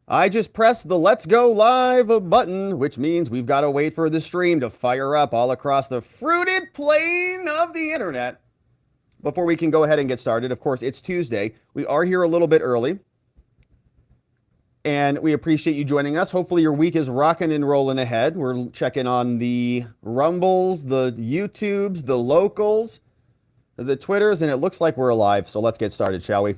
I just pressed the let's go live button, which means we've got to wait for the stream to fire up all across the fruited plain of the internet before we can go ahead and get started. Of course, it's Tuesday. We are here a little bit early, and we appreciate you joining us. Hopefully your week is rocking and rolling ahead. We're checking on the Rumbles, the YouTubes, the locals, the Twitters, and it looks like we're alive. So let's get started, shall we?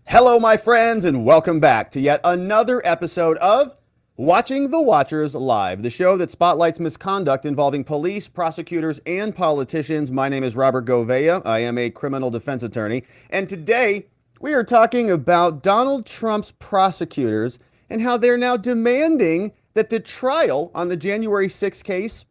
Hello, my friends, and welcome back to yet another episode of Watching the Watchers Live, the show that spotlights misconduct involving police, prosecutors, and politicians. My name is Robert Gouveia. I am a criminal defense attorney, and today we are talking about Donald Trump's prosecutors and how they're now demanding that the trial on the January 6th case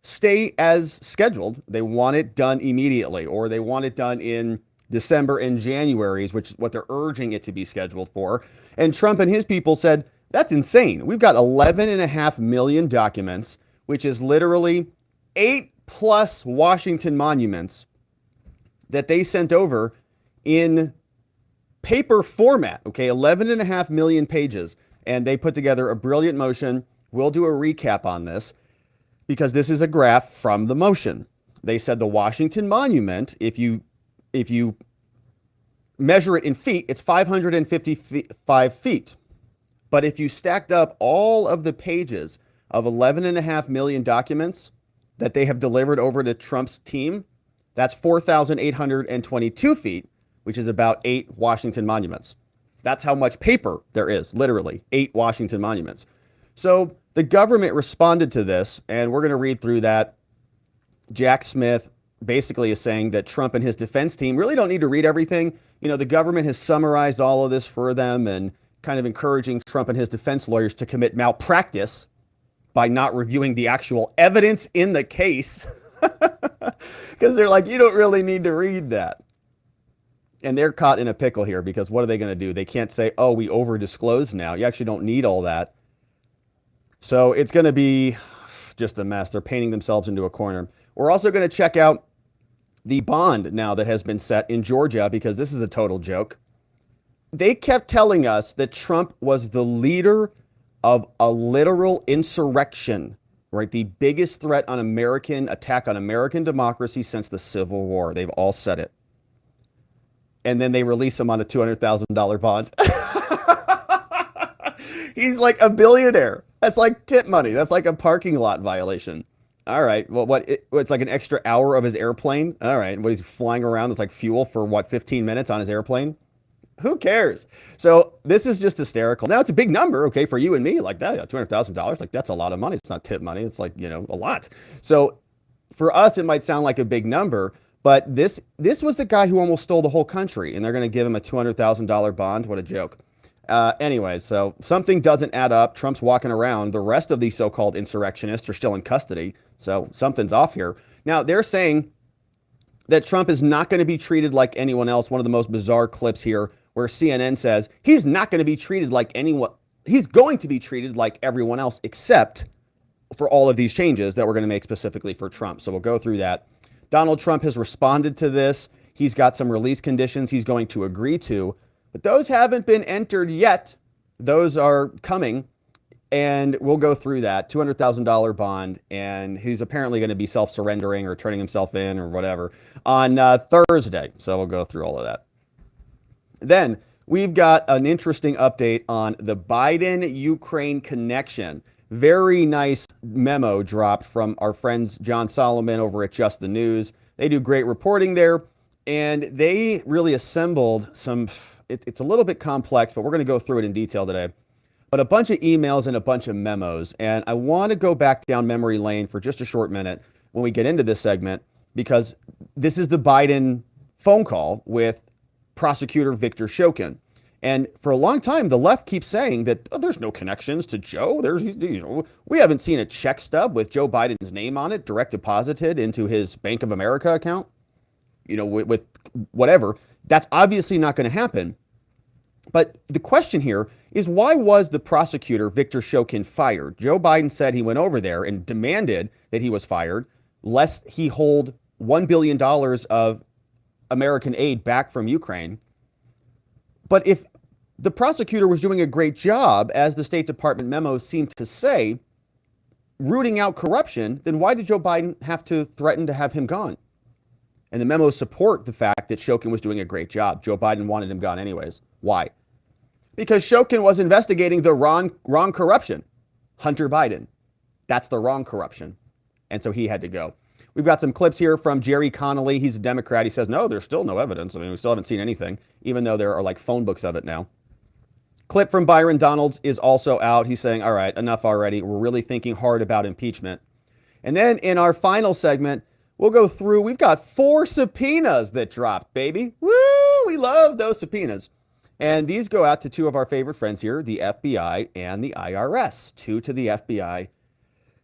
stay as scheduled. They want it done immediately, or they want it done in December and January, which is what they're urging it to be scheduled for. And Trump and his people said, that's insane. We've got 11.5 million documents, which is literally 8+ Washington monuments that they sent over in paper format, okay, 11.5 million pages. And they put together a brilliant motion. We'll do a recap on this because this is a graph from the motion. They said the Washington Monument, if you measure it in feet, it's 555 feet. But if you stacked up all of the pages of 11.5 million documents that they have delivered over to Trump's team, that's 4,822 feet, which is about 8 Washington monuments. That's how much paper there is, literally, 8 Washington monuments. So the government responded to this, and we're going to read through that. Jack Smith basically is saying that Trump and his defense team really don't need to read everything. You know, the government has summarized all of this for them and kind of encouraging Trump and his defense lawyers to commit malpractice by not reviewing the actual evidence in the case. Because they're like, you don't really need to read that. And they're caught in a pickle here because what are they going to do? They can't say, oh, we over-disclosed now. You actually don't need all that. So it's going to be just a mess. They're painting themselves into a corner. We're also going to check out the bond now that has been set in Georgia because this is a total joke. They kept telling us that Trump was the leader of a literal insurrection, right? The biggest threat on attack on American democracy since the Civil War. They've all said it. And then they release him on a $200,000 bond. He's like a billionaire. That's like tip money. That's like a parking lot violation. All right. Well, it's like an extra hour of his airplane. All right. What, he's flying around. It's like fuel for 15 minutes on his airplane. Who cares? So this is just hysterical. Now it's a big number. Okay. For you and me, like that, $200,000, like that's a lot of money. It's not tip money. It's like, a lot. So for us, it might sound like a big number, but this was the guy who almost stole the whole country and they're going to give him a $200,000 bond. What a joke. Anyway, so something doesn't add up. Trump's walking around. The rest of these so-called insurrectionists are still in custody. So something's off here. Now, they're saying that Trump is not going to be treated like anyone else. One of the most bizarre clips here where CNN says he's not going to be treated like anyone. He's going to be treated like everyone else, except for all of these changes that we're going to make specifically for Trump. So we'll go through that. Donald Trump has responded to this. He's got some release conditions he's going to agree to. But those haven't been entered yet. Those are coming, and we'll go through that. $200,000 bond, and he's apparently going to be self-surrendering or turning himself in or whatever on Thursday. So we'll go through all of that. Then we've got an interesting update on the Biden-Ukraine connection. Very nice memo dropped from our friends John Solomon over at Just the News. They do great reporting there, and they really assembled some... It's a little bit complex, but we're going to go through it in detail today. But a bunch of emails and a bunch of memos. And I want to go back down memory lane for just a short minute when we get into this segment, because this is the Biden phone call with Prosecutor Victor Shokin. And for a long time, the left keeps saying that there's no connections to Joe. We haven't seen a check stub with Joe Biden's name on it, direct deposited into his Bank of America account, with whatever. That's obviously not going to happen. But the question here is, why was the prosecutor, Victor Shokin, fired? Joe Biden said he went over there and demanded that he was fired, lest he hold $1 billion of American aid back from Ukraine. But if the prosecutor was doing a great job, as the State Department memos seem to say, rooting out corruption, then why did Joe Biden have to threaten to have him gone? And the memos support the fact that Shokin was doing a great job. Joe Biden wanted him gone anyways. Why? Because Shokin was investigating the wrong corruption. Hunter Biden. That's the wrong corruption. And so he had to go. We've got some clips here from Gerry Connolly. He's a Democrat. He says, no, there's still no evidence. I mean, we still haven't seen anything, even though there are like phone books of it now. Clip from Byron Donalds is also out. He's saying, all right, enough already. We're really thinking hard about impeachment. And then in our final segment, we'll go through. We've got 4 subpoenas that dropped, baby. Woo! We love those subpoenas. And these go out to 2 of our favorite friends here, the FBI and the IRS. 2 to the FBI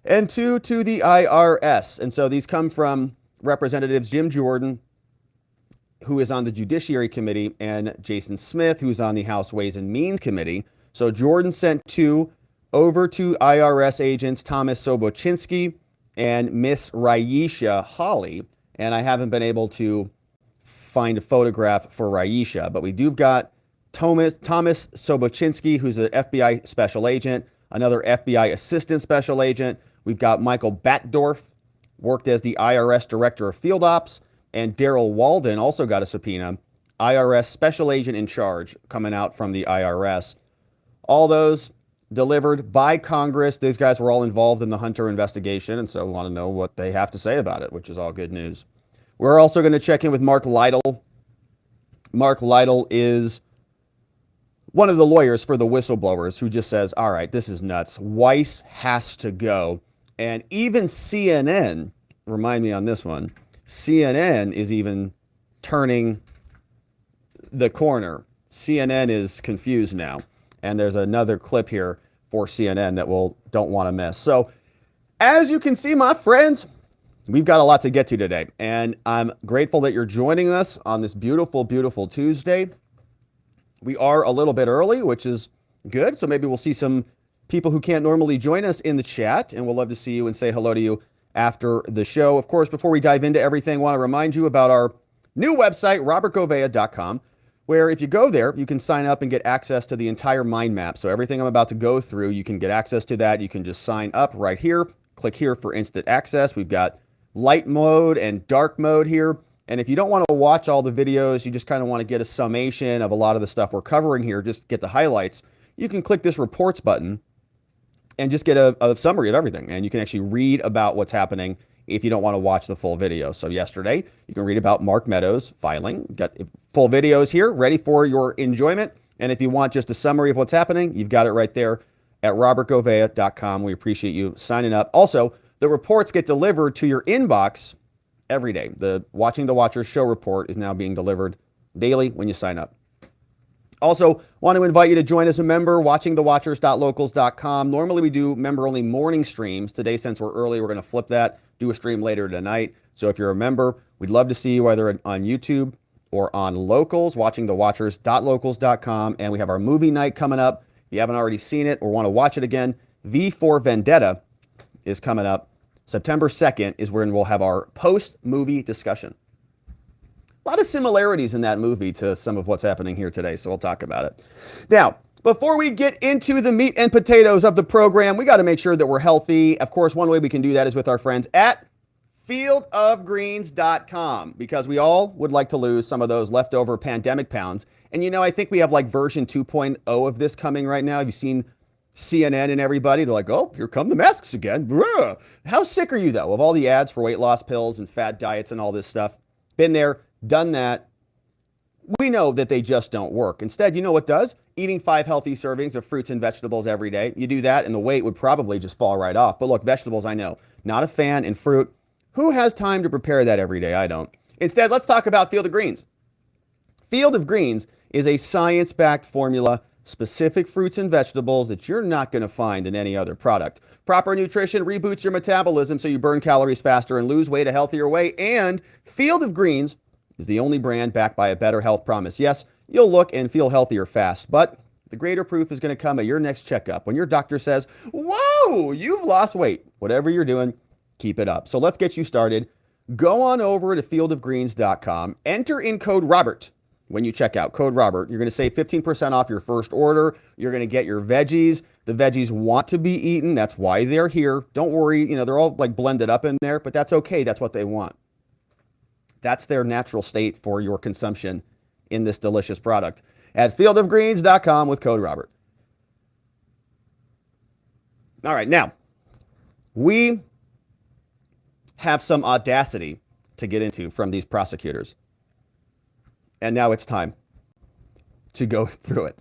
and 2 to the IRS. And so these come from Representatives Jim Jordan, who is on the Judiciary Committee, and Jason Smith, who's on the House Ways and Means Committee. So Jordan sent 2 over to IRS agents Thomas Sobocinski and Miss Ryeisha Holley. And I haven't been able to find a photograph for Ryeisha, but we do got Thomas Sobocinski, who's an FBI special agent, another FBI assistant special agent. We've got Michael Batdorf, worked as the IRS Director of Field Ops, and Darrell Waldon also got a subpoena, IRS Special Agent in Charge, coming out from the IRS. All those delivered by Congress. These guys were all involved in the Hunter investigation, and so we want to know what they have to say about it, which is all good news. We're also going to check in with Mark Lytle. Mark Lytle is one of the lawyers for the whistleblowers who just says, all right, this is nuts. Weiss has to go. And even CNN, remind me on this one, CNN is even turning the corner. CNN is confused now. And there's another clip here for CNN that we'll don't want to miss. So as you can see, my friends, we've got a lot to get to today. And I'm grateful that you're joining us on this beautiful, beautiful Tuesday. We are a little bit early, which is good. So maybe we'll see some people who can't normally join us in the chat. And we'll love to see you and say hello to you after the show. Of course, before we dive into everything, I want to remind you about our new website, robertgovea.com, where if you go there, you can sign up and get access to the entire mind map. So everything I'm about to go through, you can get access to that. You can just sign up right here. Click here for instant access. We've got light mode and dark mode here. And if you don't want to watch all the videos, you just kind of want to get a summation of a lot of the stuff we're covering here, just get the highlights, you can click this reports button and just get a summary of everything. And you can actually read about what's happening if you don't want to watch the full video. So yesterday, you can read about Mark Meadows filing. Got full videos here ready for your enjoyment. And if you want just a summary of what's happening, you've got it right there at robertgovea.com. We appreciate you signing up. Also, the reports get delivered to your inbox every day. The Watching the Watchers show report is now being delivered daily when you sign up. Also, want to invite you to join as a member, watchingthewatchers.locals.com. Normally, we do member-only morning streams. Today, since we're early, we're going to flip that, do a stream later tonight. So if you're a member, we'd love to see you either on YouTube or on Locals, watchingthewatchers.locals.com. And we have our movie night coming up. If you haven't already seen it or want to watch it again, V for Vendetta is coming up. September 2nd is when we'll have our post-movie discussion. A lot of similarities in that movie to some of what's happening here today, so we'll talk about it. Now, before we get into the meat and potatoes of the program, we got to make sure that we're healthy. Of course, one way we can do that is with our friends at fieldofgreens.com, because we all would like to lose some of those leftover pandemic pounds. And you know, I think we have like version 2.0 of this coming right now. Have you seen CNN and everybody? They're like, oh, here come the masks again. Bruh. How sick are you, though, of all the ads for weight loss pills and fad diets and all this stuff? Been there, done that. We know that they just don't work. Instead, you know what does? Eating 5 healthy servings of fruits and vegetables every day. You do that and the weight would probably just fall right off. But look, vegetables, I know. Not a fan. And fruit, who has time to prepare that every day? I don't. Instead, let's talk about Field of Greens. Field of Greens is a science-backed formula, specific fruits and vegetables that you're not going to find in any other product. Proper nutrition reboots your metabolism so you burn calories faster and lose weight a healthier way. And Field of Greens is the only brand backed by a better health promise. Yes, you'll look and feel healthier fast, but the greater proof is going to come at your next checkup when your doctor says, whoa, you've lost weight. Whatever you're doing, keep it up. So let's get you started. Go on over to fieldofgreens.com, enter in code Robert when you check out. Code Robert. You're going to save 15% off your first order. You're going to get your veggies. The veggies want to be eaten. That's why they're here. Don't worry. You know, they're all like blended up in there, but that's okay. That's what they want. That's their natural state for your consumption in this delicious product at fieldofgreens.com with code Robert. All right. Now, we have some audacity to get into from these prosecutors. And now it's time to go through it.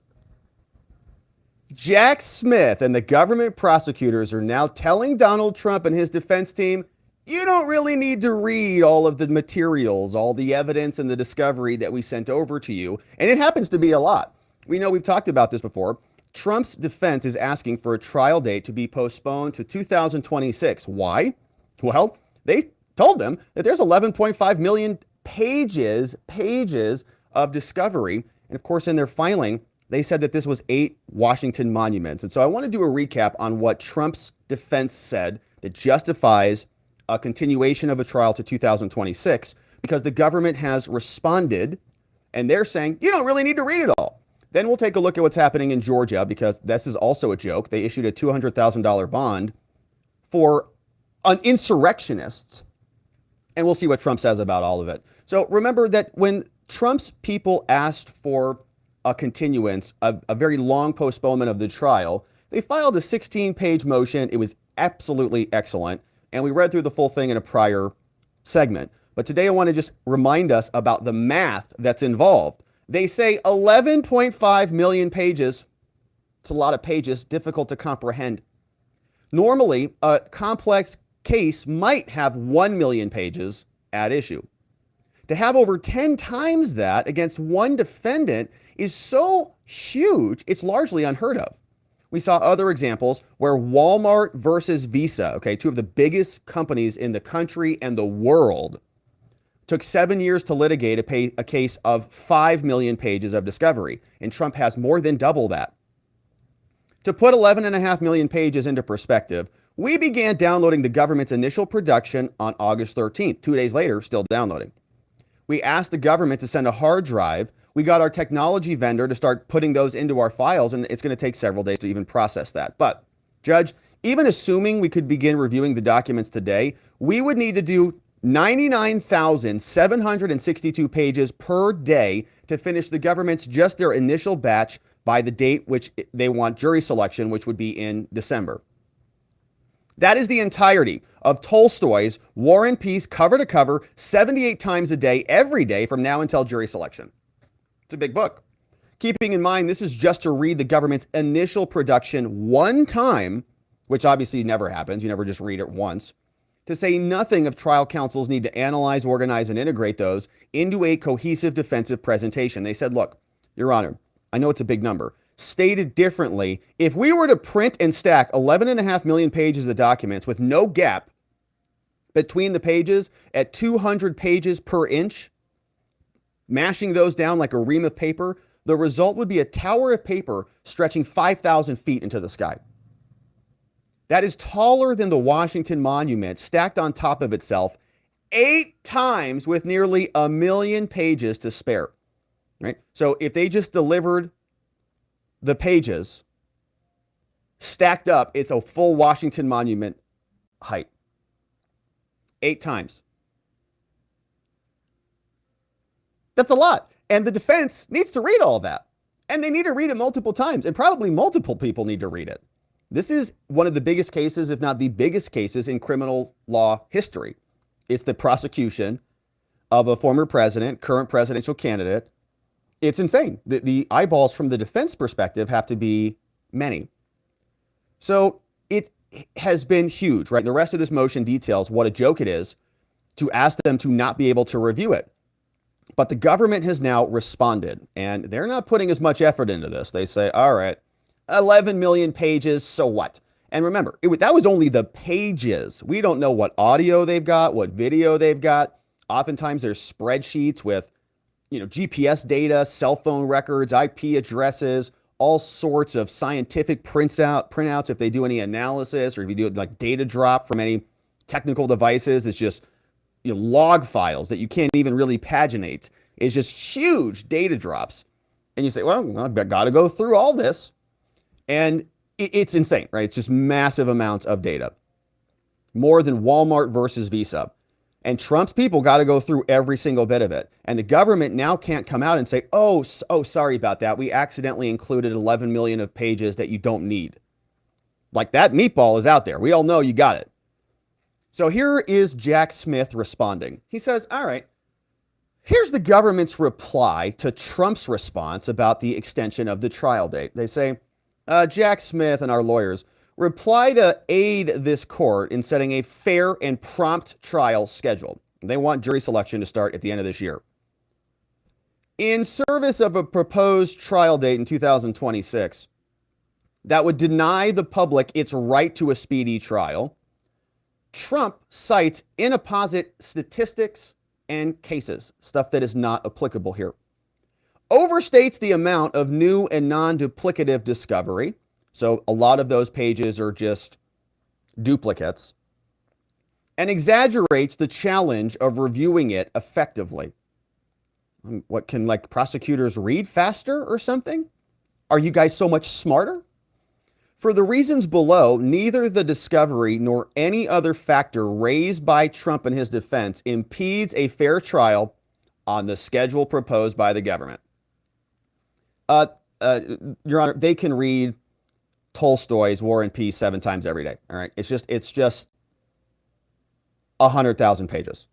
Jack Smith and the government prosecutors are now telling Donald Trump and his defense team, you don't really need to read all of the materials, all the evidence and the discovery that we sent over to you. And it happens to be a lot. We know we've talked about this before. Trump's defense is asking for a trial date to be postponed to 2026. Why? Well, they told him that there's 11.5 million pages of discovery. And of course, in their filing, they said that this was 8 Washington monuments. And so I want to do a recap on what Trump's defense said that justifies a continuation of a trial to 2026, because the government has responded and they're saying, you don't really need to read it all. Then we'll take a look at what's happening in Georgia, because this is also a joke. They issued a $200,000 bond for an insurrectionist. And we'll see what Trump says about all of it. So remember that when Trump's people asked for a continuance, a very long postponement of the trial, they filed a 16-page motion. It was absolutely excellent. And we read through the full thing in a prior segment. But today I want to just remind us about the math that's involved. They say 11.5 million pages. It's a lot of pages, difficult to comprehend. Normally, a complex case might have 1 million pages at issue. To have over 10 times that against one defendant is so huge, it's largely unheard of. We saw other examples where Walmart versus Visa, okay, 2 of the biggest companies in the country and the world, took 7 years to litigate a case of 5 million pages of discovery, and Trump has more than double that. To put 11.5 million pages into perspective, we began downloading the government's initial production on August 13th. 2 days later, still downloading. We asked the government to send a hard drive. We got our technology vendor to start putting those into our files, and it's going to take several days to even process that. But, Judge, even assuming we could begin reviewing the documents today, we would need to do 99,762 pages per day to finish the government's just their initial batch by the date which they want jury selection, which would be in December. That is the entirety of Tolstoy's War and Peace cover to cover, 78 times a day, every day from now until jury selection. It's a big book. Keeping in mind, this is just to read the government's initial production one time, which obviously never happens. You never just read it once. To say nothing of trial counsel's need to analyze, organize, and integrate those into a cohesive defensive presentation. They said, look, Your Honor, I know it's a big number. Stated differently, if we were to print and stack 11.5 million pages of documents with no gap between the pages at 200 pages per inch, mashing those down like a ream of paper, the result would be a tower of paper stretching 5,000 feet into the sky. That is taller than the Washington Monument, stacked on top of itself 8 times with nearly 1 million pages to spare. Right? So if they just delivered the pages stacked up, it's a full Washington Monument height. 8 times. That's a lot. And the defense needs to read all that. And they need to read it multiple times. And probably multiple people need to read it. This is one of the biggest cases, if not the biggest cases, in criminal law history. It's the prosecution of a former president, current presidential candidate. It's insane. The eyeballs from the defense perspective have to be many. So it has been huge, right? The rest of this motion details what a joke it is to ask them to not be able to review it. But the government has now responded, and they're not putting as much effort into this. They say, all right, 11 million pages, so what? And remember, that was only the pages. We don't know what audio they've got, what video they've got. Oftentimes there's spreadsheets with GPS data, cell phone records, IP addresses, all sorts of scientific printouts if they do any analysis, or if you do like data drop from any technical devices. It's just log files that you can't even really paginate. is just huge data drops. And you say, well, I've got to go through all this. And it's insane, right? It's just massive amounts of data. More than Walmart versus Visa. And Trump's people got to go through every single bit of it. And the government now can't come out and say, oh, sorry about that. We accidentally included 11 million of pages that you don't need. Like, that meatball is out there. We all know you got it. So here is Jack Smith responding. He says, all right, here's the government's reply to Trump's response about the extension of the trial date. They say, Jack Smith and our lawyers reply to aid this court in setting a fair and prompt trial schedule. They want jury selection to start at the end of this year. In service of a proposed trial date in 2026 that would deny the public its right to a speedy trial, Trump cites inapposite statistics and cases, stuff that is not applicable here, overstates the amount of new and non-duplicative discovery. So a lot of those pages are just duplicates, and exaggerates the challenge of reviewing it effectively. What, can like prosecutors read faster or something? Are you guys so much smarter? For the reasons below, neither the discovery nor any other factor raised by Trump in his defense impedes a fair trial on the schedule proposed by the government. Your Honor, they can read Tolstoy's War and Peace 7 times every day. All right. It's just 100,000 pages.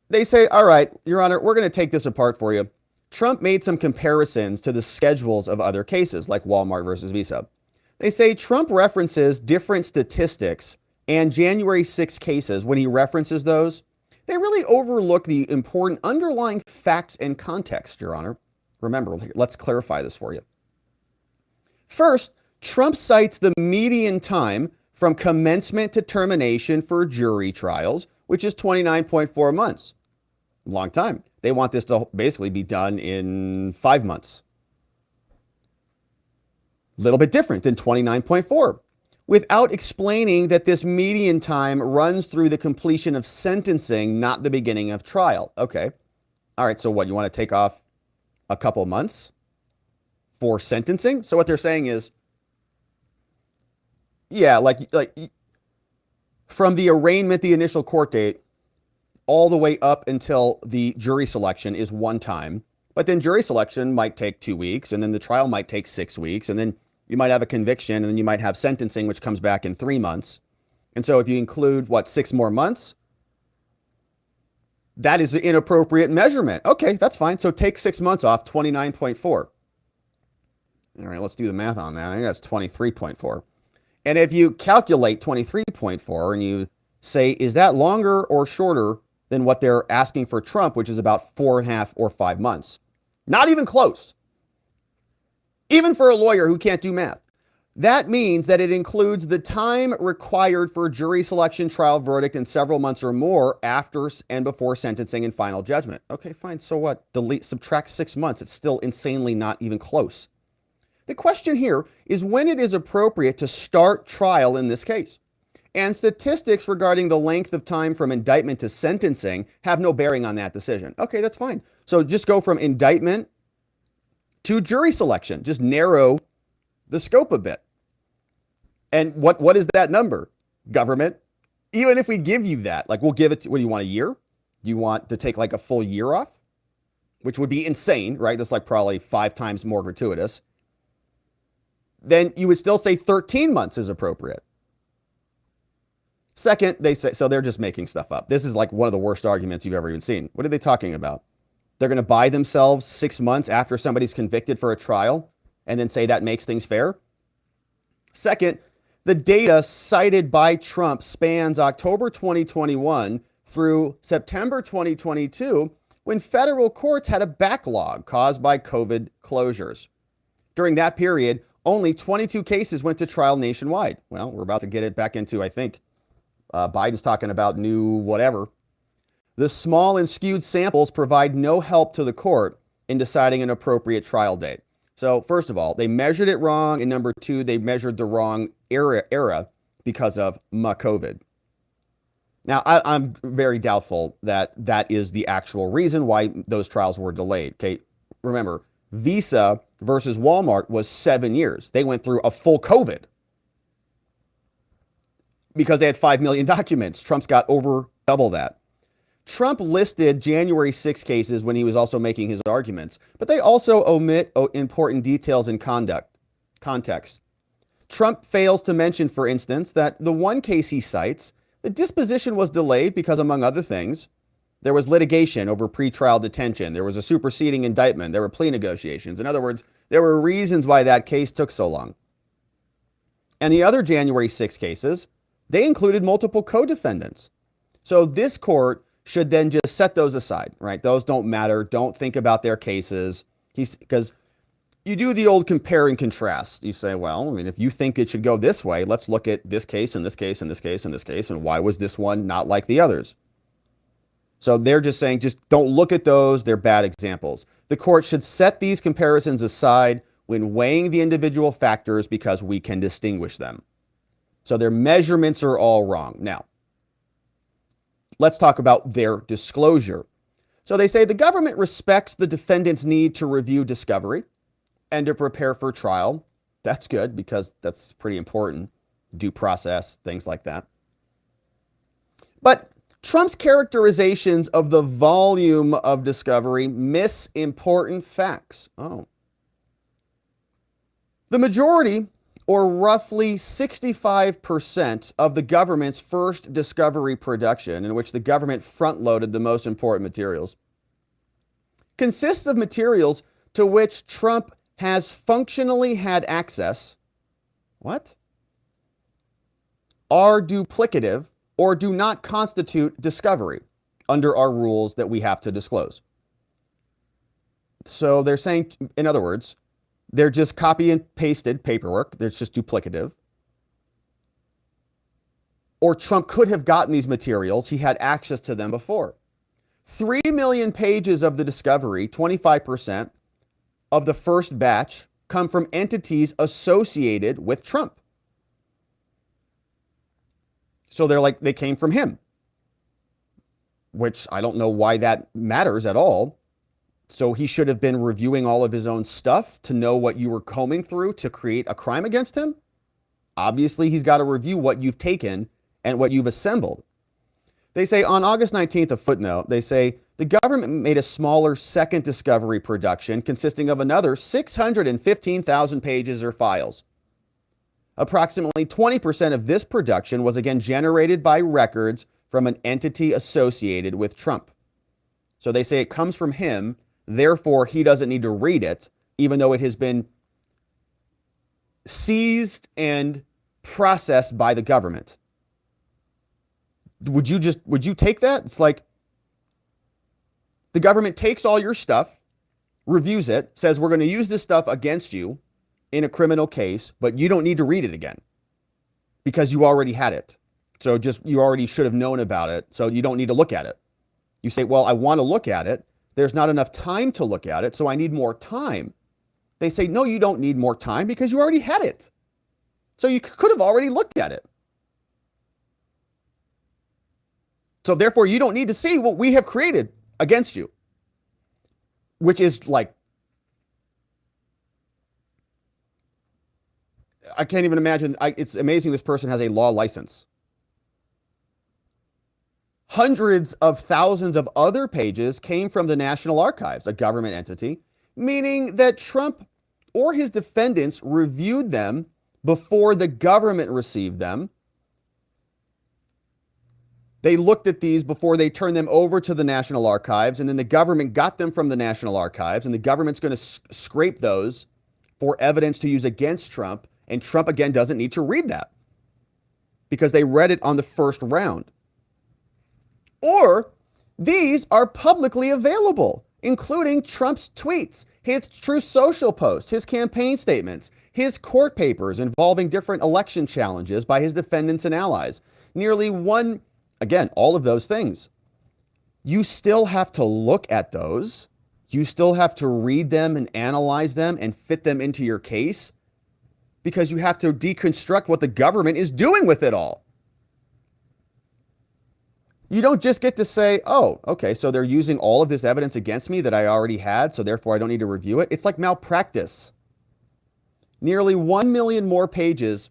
They say, all right, Your Honor, we're going to take this apart for you. Trump made some comparisons to the schedules of other cases like Walmart versus Visa. They say Trump references different statistics and January 6 cases. When he references those, they really overlook the important underlying facts and context, Your Honor. Remember, let's clarify this for you. First, Trump cites the median time from commencement to termination for jury trials, which is 29.4 months. Long time. They want this to basically be done in 5 months. A little bit different than 29.4, without explaining that this median time runs through the completion of sentencing, not the beginning of trial. Okay. All right. So what, you want to take off a couple months for sentencing? So what they're saying is, yeah, like from the arraignment, the initial court date, all the way up until the jury selection is one time. But then jury selection might take 2 weeks, and then the trial might take 6 weeks, and then you might have a conviction, and then you might have sentencing, which comes back in 3 months. And so if you include, 6 more months, that is the inappropriate measurement. Okay, that's fine. So take 6 months off, 29.4. All right, let's do the math on that. I think that's 23.4. And if you calculate 23.4 and you say, is that longer or shorter than what they're asking for Trump, which is about 4.5 or 5 months? Not even close. Even for a lawyer who can't do math. That means that it includes the time required for jury selection, trial verdict, and several months or more after and before sentencing and final judgment. Okay, fine. So what? Subtract 6 months. It's still insanely not even close. The question here is when it is appropriate to start trial in this case. And statistics regarding the length of time from indictment to sentencing have no bearing on that decision. Okay, that's fine. So just go from indictment to jury selection. Just narrow the scope a bit. And what is that number? Government. Even if we give you that, we'll give it to, what do you want, a year? Do you want to take a full year off? Which would be insane, right? That's probably 5 times more gratuitous. Then you would still say 13 months is appropriate. Second, they say, so they're just making stuff up. This is one of the worst arguments you've ever even seen. What are they talking about? They're going to buy themselves 6 months after somebody's convicted for a trial and then say that makes things fair? Second, the data cited by Trump spans October 2021 through September 2022, when federal courts had a backlog caused by COVID closures. During that period, only 22 cases went to trial nationwide. Well, we're about to get it back into, I think, Biden's talking about new whatever. The small and skewed samples provide no help to the court in deciding an appropriate trial date. So first of all, they measured it wrong. And number two, they measured the wrong era because of COVID. Now, I'm very doubtful that that is the actual reason why those trials were delayed. Okay, remember, Visa versus Walmart was 7 years. They went through a full COVID because they had 5 million documents. Trump's got over double that. Trump listed January 6 cases when he was also making his arguments, but they also omit important details in context. Trump fails to mention, for instance, that the one case he cites, the disposition was delayed because, among other things, there was litigation over pretrial detention. There was a superseding indictment. There were plea negotiations. In other words, there were reasons why that case took so long. And the other January 6 cases, they included multiple co-defendants. So this court should then just set those aside, right? Those don't matter. Don't think about their cases. Because you do the old compare and contrast. You say, well, I mean, if you think it should go this way, let's look at this case and this case and this case and this case, and why was this one not like the others? So they're just saying, just don't look at those. They're bad examples. The court should set these comparisons aside when weighing the individual factors because we can distinguish them. So their measurements are all wrong. Now, let's talk about their disclosure. So they say the government respects the defendant's need to review discovery and to prepare for trial. That's good because that's pretty important. Due process, things like that. But Trump's characterizations of the volume of discovery miss important facts. The majority, or roughly 65% of the government's first discovery production, in which the government front-loaded the most important materials, consists of materials to which Trump has functionally had access, are duplicative or do not constitute discovery under our rules that we have to disclose. So they're saying, in other words, they're just copy and pasted paperwork. It's just duplicative. Or Trump could have gotten these materials. He had access to them before. 3 million pages of the discovery, 25% of the first batch, come from entities associated with Trump. So they're like, they came from him, which I don't know why that matters at all. So he should have been reviewing all of his own stuff to know what you were combing through to create a crime against him. Obviously, he's got to review what you've taken and what you've assembled. They say on August 19th, a footnote, they say the government made a smaller second discovery production consisting of another 615,000 pages or files. Approximately 20% of this production was again generated by records from an entity associated with Trump. So they say it comes from him, therefore he doesn't need to read it, even though it has been seized and processed by the government. Would you take that? It's like the government takes all your stuff, reviews it, says we're going to use this stuff against you in a criminal case, but you don't need to read it again because you already had it. So you already should have known about it. So you don't need to look at it. You say, well, I want to look at it. There's not enough time to look at it, so I need more time. They say, no, you don't need more time because you already had it. So you could have already looked at it. So therefore, you don't need to see what we have created against you, which is like, I can't even imagine. It's amazing this person has a law license. Hundreds of thousands of other pages came from the National Archives, a government entity, meaning that Trump or his defendants reviewed them before the government received them. They looked at these before they turned them over to the National Archives, and then the government got them from the National Archives, and the government's going to scrape those for evidence to use against Trump, and Trump, again, doesn't need to read that because they read it on the first round. Or these are publicly available, including Trump's tweets, his Truth Social posts, his campaign statements, his court papers involving different election challenges by his defendants and allies. Again, all of those things. You still have to look at those. You still have to read them and analyze them and fit them into your case because you have to deconstruct what the government is doing with it all. You don't just get to say, oh, okay, so they're using all of this evidence against me that I already had, so therefore I don't need to review it. It's like malpractice. Nearly 1 million more pages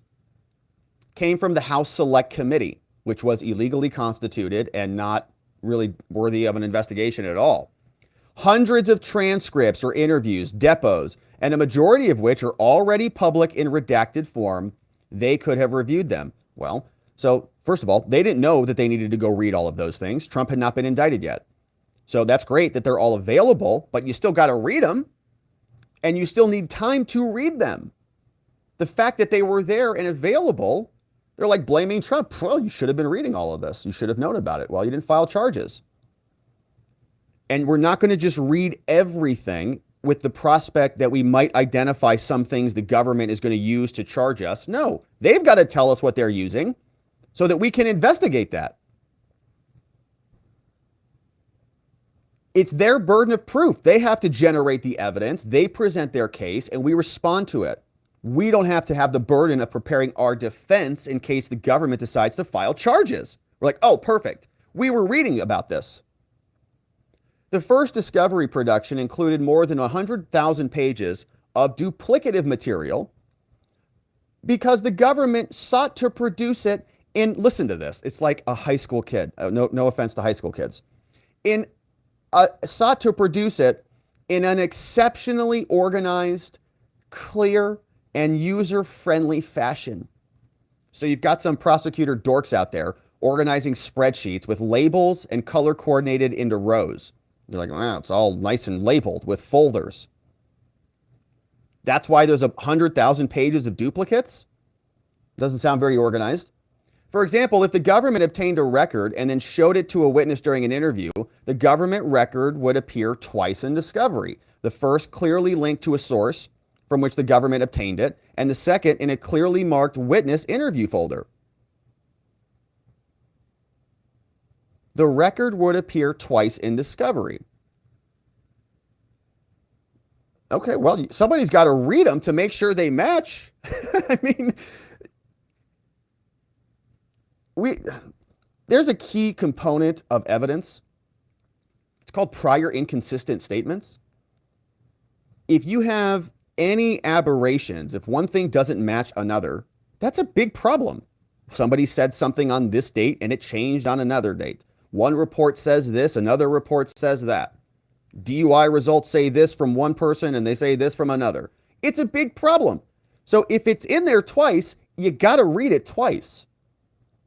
came from the House Select Committee, which was illegally constituted and not really worthy of an investigation at all. Hundreds of transcripts or interviews, depots, and a majority of which are already public in redacted form. They could have reviewed them. Well, so first of all, they didn't know that they needed to go read all of those things. Trump had not been indicted yet. So that's great that they're all available, but you still got to read them, and you still need time to read them. The fact that they were there and available, they're like blaming Trump. Well, you should have been reading all of this. You should have known about it. Well, you didn't file charges. And we're not going to just read everything with the prospect that we might identify some things the government is going to use to charge us. No, they've got to tell us what they're using so that we can investigate that. It's their burden of proof. They have to generate the evidence. They present their case and we respond to it. We don't have to have the burden of preparing our defense in case the government decides to file charges. We're like, oh, perfect. We were reading about this. The first discovery production included more than 100,000 pages of duplicative material because the government sought to produce it in, listen to this, it's like a high school kid. No offense to high school kids. Sought to produce it in an exceptionally organized, clear, and user-friendly fashion. So you've got some prosecutor dorks out there organizing spreadsheets with labels and color coordinated into rows. You're like, wow, it's all nice and labeled with folders. That's why there's 100,000 pages of duplicates? Doesn't sound very organized. For example, if the government obtained a record and then showed it to a witness during an interview, the government record would appear twice in discovery. The first clearly linked to a source from which the government obtained it, and the second in a clearly marked witness interview folder. The record would appear twice in discovery. Okay, well, somebody's got to read them to make sure they match. I mean, there's a key component of evidence. It's called prior inconsistent statements. If you have any aberrations, if one thing doesn't match another, that's a big problem. Somebody said something on this date and it changed on another date. One report says this, another report says that. DUI results say this from one person and they say this from another. It's a big problem. So if it's in there twice, you got to read it twice.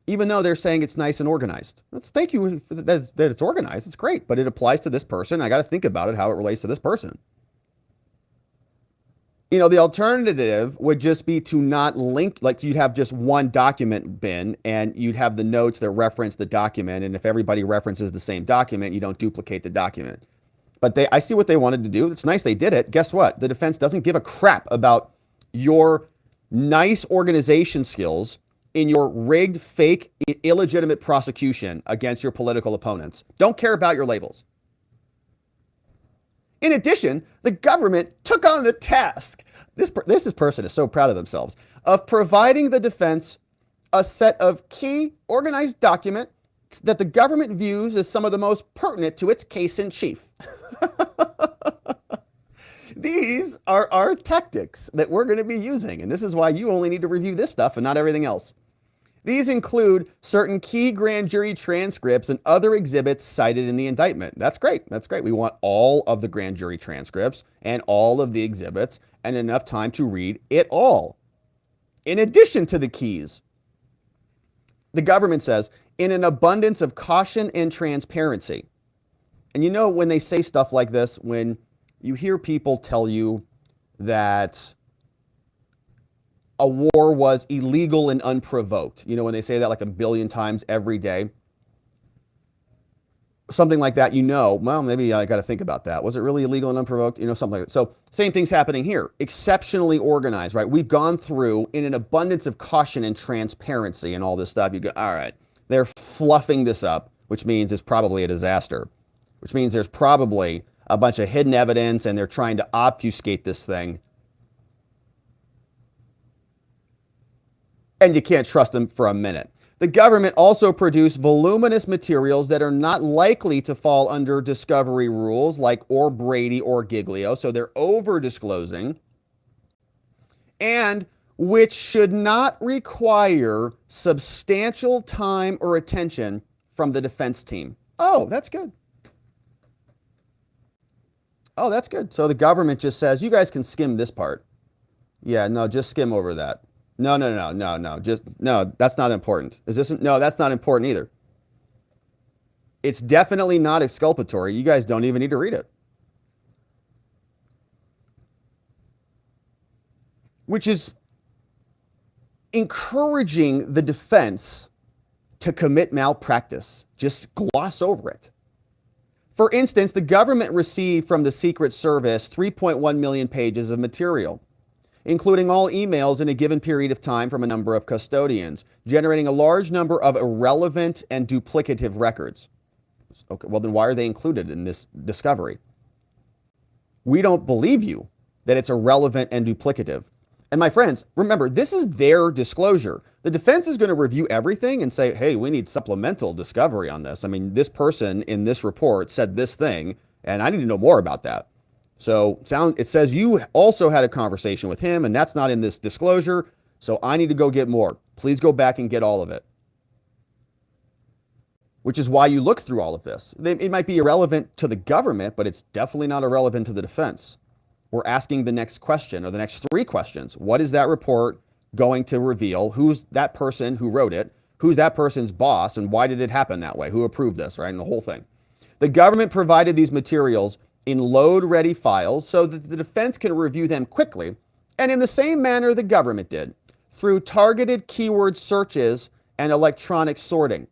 Even though they're saying it's nice and organized. Thank you for that it's organized. It's great, but it applies to this person. I got to think about it, how it relates to this person. You know, the alternative would just be to not link, like you'd have just one document bin and you'd have the notes that reference the document. And if everybody references the same document, you don't duplicate the document. But I see what they wanted to do. It's nice they did it. Guess what? The defense doesn't give a crap about your nice organization skills in your rigged, fake, illegitimate prosecution against your political opponents. Don't care about your labels. In addition, the government took on the task, this person is so proud of themselves, of providing the defense a set of key organized documents that the government views as some of the most pertinent to its case in chief. These are our tactics that we're going to be using, and this is why you only need to review this stuff and not everything else. These include certain key grand jury transcripts and other exhibits cited in the indictment. That's great. That's great. We want all of the grand jury transcripts and all of the exhibits and enough time to read it all. In addition to the keys, the government says, in an abundance of caution and transparency. And you know, when they say stuff like this, when you hear people tell you that a war was illegal and unprovoked. You know, when they say that like a billion times every day, something like that, you know, well, maybe I got to think about that. Was it really illegal and unprovoked? You know, something like that. So same thing's happening here. Exceptionally organized, right? We've gone through in an abundance of caution and transparency and all this stuff. You go, all right, they're fluffing this up, which means it's probably a disaster, which means there's probably a bunch of hidden evidence and they're trying to obfuscate this thing. And you can't trust them for a minute. The government also produced voluminous materials that are not likely to fall under discovery rules like or Brady or Giglio, so they're over-disclosing, and which should not require substantial time or attention from the defense team. Oh, that's good. Oh, that's good. So the government just says, you guys can skim this part. Yeah, no, just skim over that. No. Just, no, that's not important. No, that's not important either. It's definitely not exculpatory. You guys don't even need to read it. Which is encouraging the defense to commit malpractice. Just gloss over it. For instance, the government received from the Secret Service 3.1 million pages of material, including all emails in a given period of time from a number of custodians, generating a large number of irrelevant and duplicative records. Okay, well, then why are they included in this discovery? We don't believe you that it's irrelevant and duplicative. And my friends, remember, this is their disclosure. The defense is going to review everything and say, hey, we need supplemental discovery on this. I mean, this person in this report said this thing, and I need to know more about that. So it says you also had a conversation with him, and that's not in this disclosure, so I need to go get more. Please go back and get all of it. Which is why you look through all of this. It might be irrelevant to the government, but it's definitely not irrelevant to the defense. We're asking the next question or the next three questions. What is that report going to reveal? Who's that person who wrote it? Who's that person's boss? And why did it happen that way? Who approved this, right? And the whole thing. The government provided these materials in load-ready files so that the defense can review them quickly and in the same manner the government did, through targeted keyword searches and electronic sorting.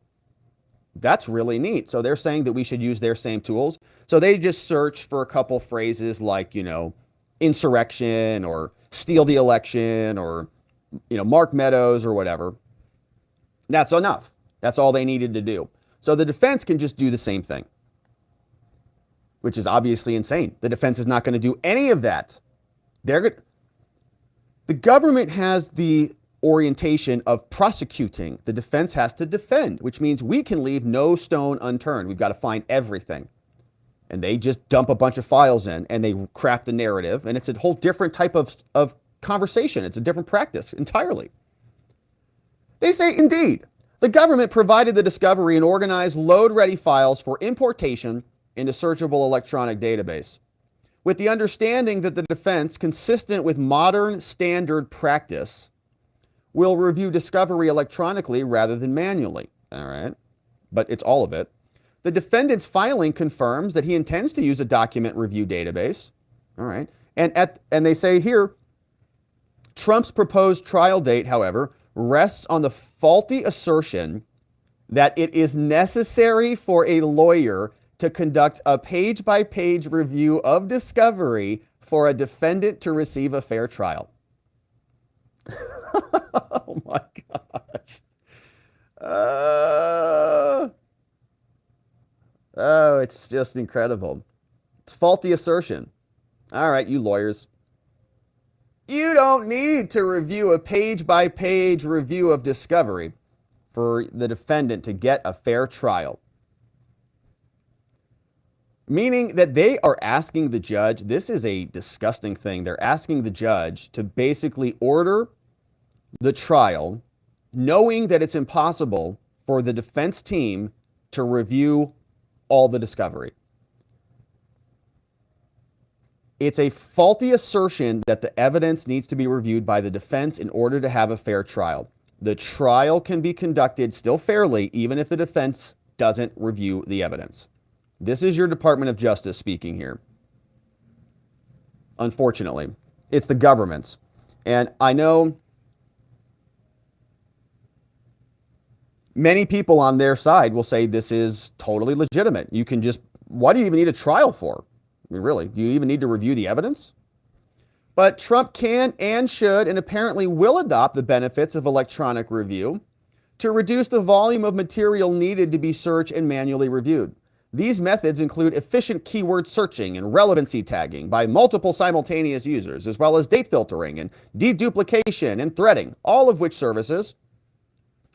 That's really neat. So they're saying that we should use their same tools. So they just search for a couple phrases like, insurrection or steal the election or, Mark Meadows or whatever. That's enough. That's all they needed to do. So the defense can just do the same thing, which is obviously insane. The defense is not going to do any of that. The government has the orientation of prosecuting. The defense has to defend, which means we can leave no stone unturned. We've got to find everything. And they just dump a bunch of files in and they craft a narrative, and it's a whole different type of conversation. It's a different practice entirely. They say, indeed, the government provided the discovery and organized load-ready files for importation into searchable electronic database, with the understanding that the defense, consistent with modern standard practice, will review discovery electronically rather than manually. All right, but it's all of it. The defendant's filing confirms that he intends to use a document review database. All right, and they say here, Trump's proposed trial date, however, rests on the faulty assertion that it is necessary for a lawyer to conduct a page-by-page review of discovery for a defendant to receive a fair trial. Oh my gosh. Oh, it's just incredible. It's faulty assertion. All right, you lawyers. You don't need to review a page-by-page review of discovery for the defendant to get a fair trial. Meaning that they are asking the judge, this is a disgusting thing, they're asking the judge to basically order the trial, knowing that it's impossible for the defense team to review all the discovery. It's a faulty assertion that the evidence needs to be reviewed by the defense in order to have a fair trial. The trial can be conducted still fairly, even if the defense doesn't review the evidence. This is your Department of Justice speaking here. Unfortunately, it's the government's. And I know many people on their side will say this is totally legitimate. You can just, what do you even need a trial for? I mean, really, do you even need to review the evidence? But Trump can and should and apparently will adopt the benefits of electronic review to reduce the volume of material needed to be searched and manually reviewed. These methods include efficient keyword searching and relevancy tagging by multiple simultaneous users, as well as date filtering and deduplication and threading, all of which services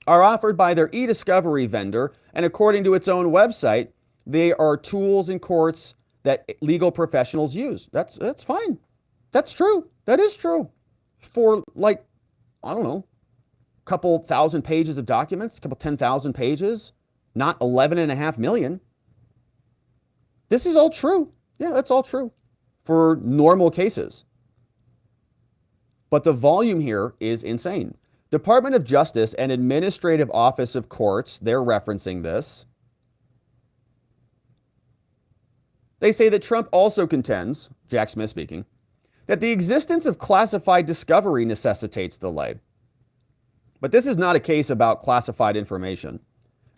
are offered by their e-discovery vendor, and according to its own website, they are tools in courts that legal professionals use. That's fine. That's true. That is true. For like, I don't know, a couple thousand pages of documents, a couple 10,000 pages, not 11.5 million. This is all true. Yeah, that's all true for normal cases. But the volume here is insane. Department of Justice and Administrative Office of Courts, they're referencing this. They say that Trump also contends, Jack Smith speaking, that the existence of classified discovery necessitates delay. But this is not a case about classified information,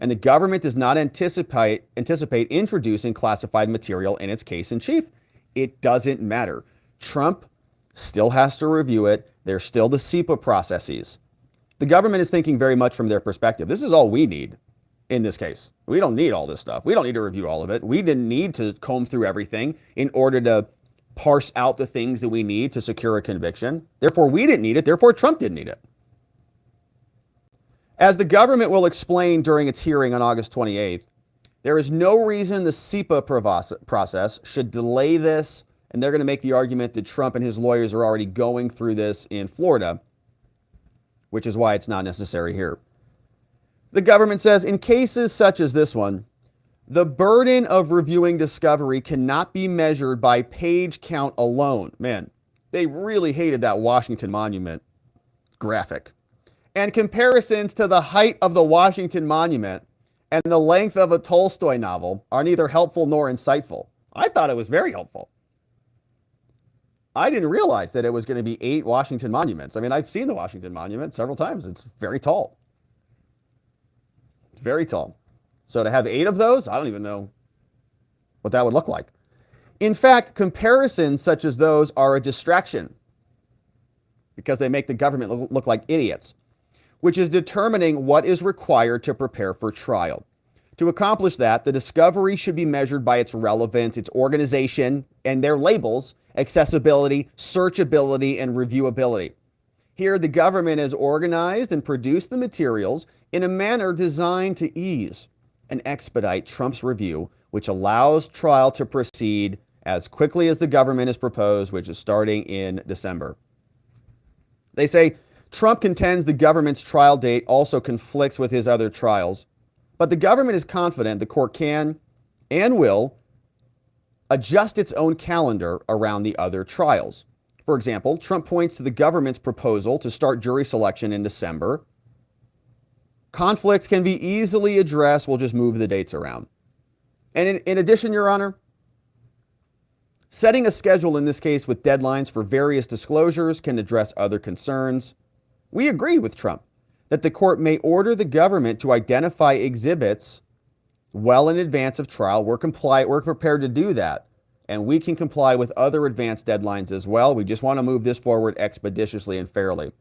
and the government does not anticipate introducing classified material in its case in chief. It doesn't matter. Trump still has to review it. There's still the CIPA processes. The government is thinking very much from their perspective. This is all we need in this case. We don't need all this stuff. We don't need to review all of it. We didn't need to comb through everything in order to parse out the things that we need to secure a conviction. Therefore, we didn't need it. Therefore, Trump didn't need it. As the government will explain during its hearing on August 28th, there is no reason the CIPA process should delay this, and they're going to make the argument that Trump and his lawyers are already going through this in Florida, which is why it's not necessary here. The government says, in cases such as this one, the burden of reviewing discovery cannot be measured by page count alone. Man, they really hated that Washington Monument graphic. And comparisons to the height of the Washington Monument and the length of a Tolstoy novel are neither helpful nor insightful. I thought it was very helpful. I didn't realize that it was going to be 8 Washington Monuments. I mean, I've seen the Washington Monument several times. It's very tall. It's very tall. So to have 8 of those, I don't even know what that would look like. In fact, comparisons such as those are a distraction because they make the government look like idiots, which is determining what is required to prepare for trial. To accomplish that, the discovery should be measured by its relevance, its organization, and their labels, accessibility, searchability, and reviewability. Here, the government has organized and produced the materials in a manner designed to ease and expedite Trump's review, which allows trial to proceed as quickly as the government has proposed, which is starting in December. They say Trump contends the government's trial date also conflicts with his other trials, but the government is confident the court can and will adjust its own calendar around the other trials. For example, Trump points to the government's proposal to start jury selection in December. Conflicts can be easily addressed. We'll just move the dates around. And in addition, Your Honor, setting a schedule in this case with deadlines for various disclosures can address other concerns. We agree with Trump that the court may order the government to identify exhibits well in advance of trial. We're prepared to do that. And we can comply with other advanced deadlines as well. We just want to move this forward expeditiously and fairly.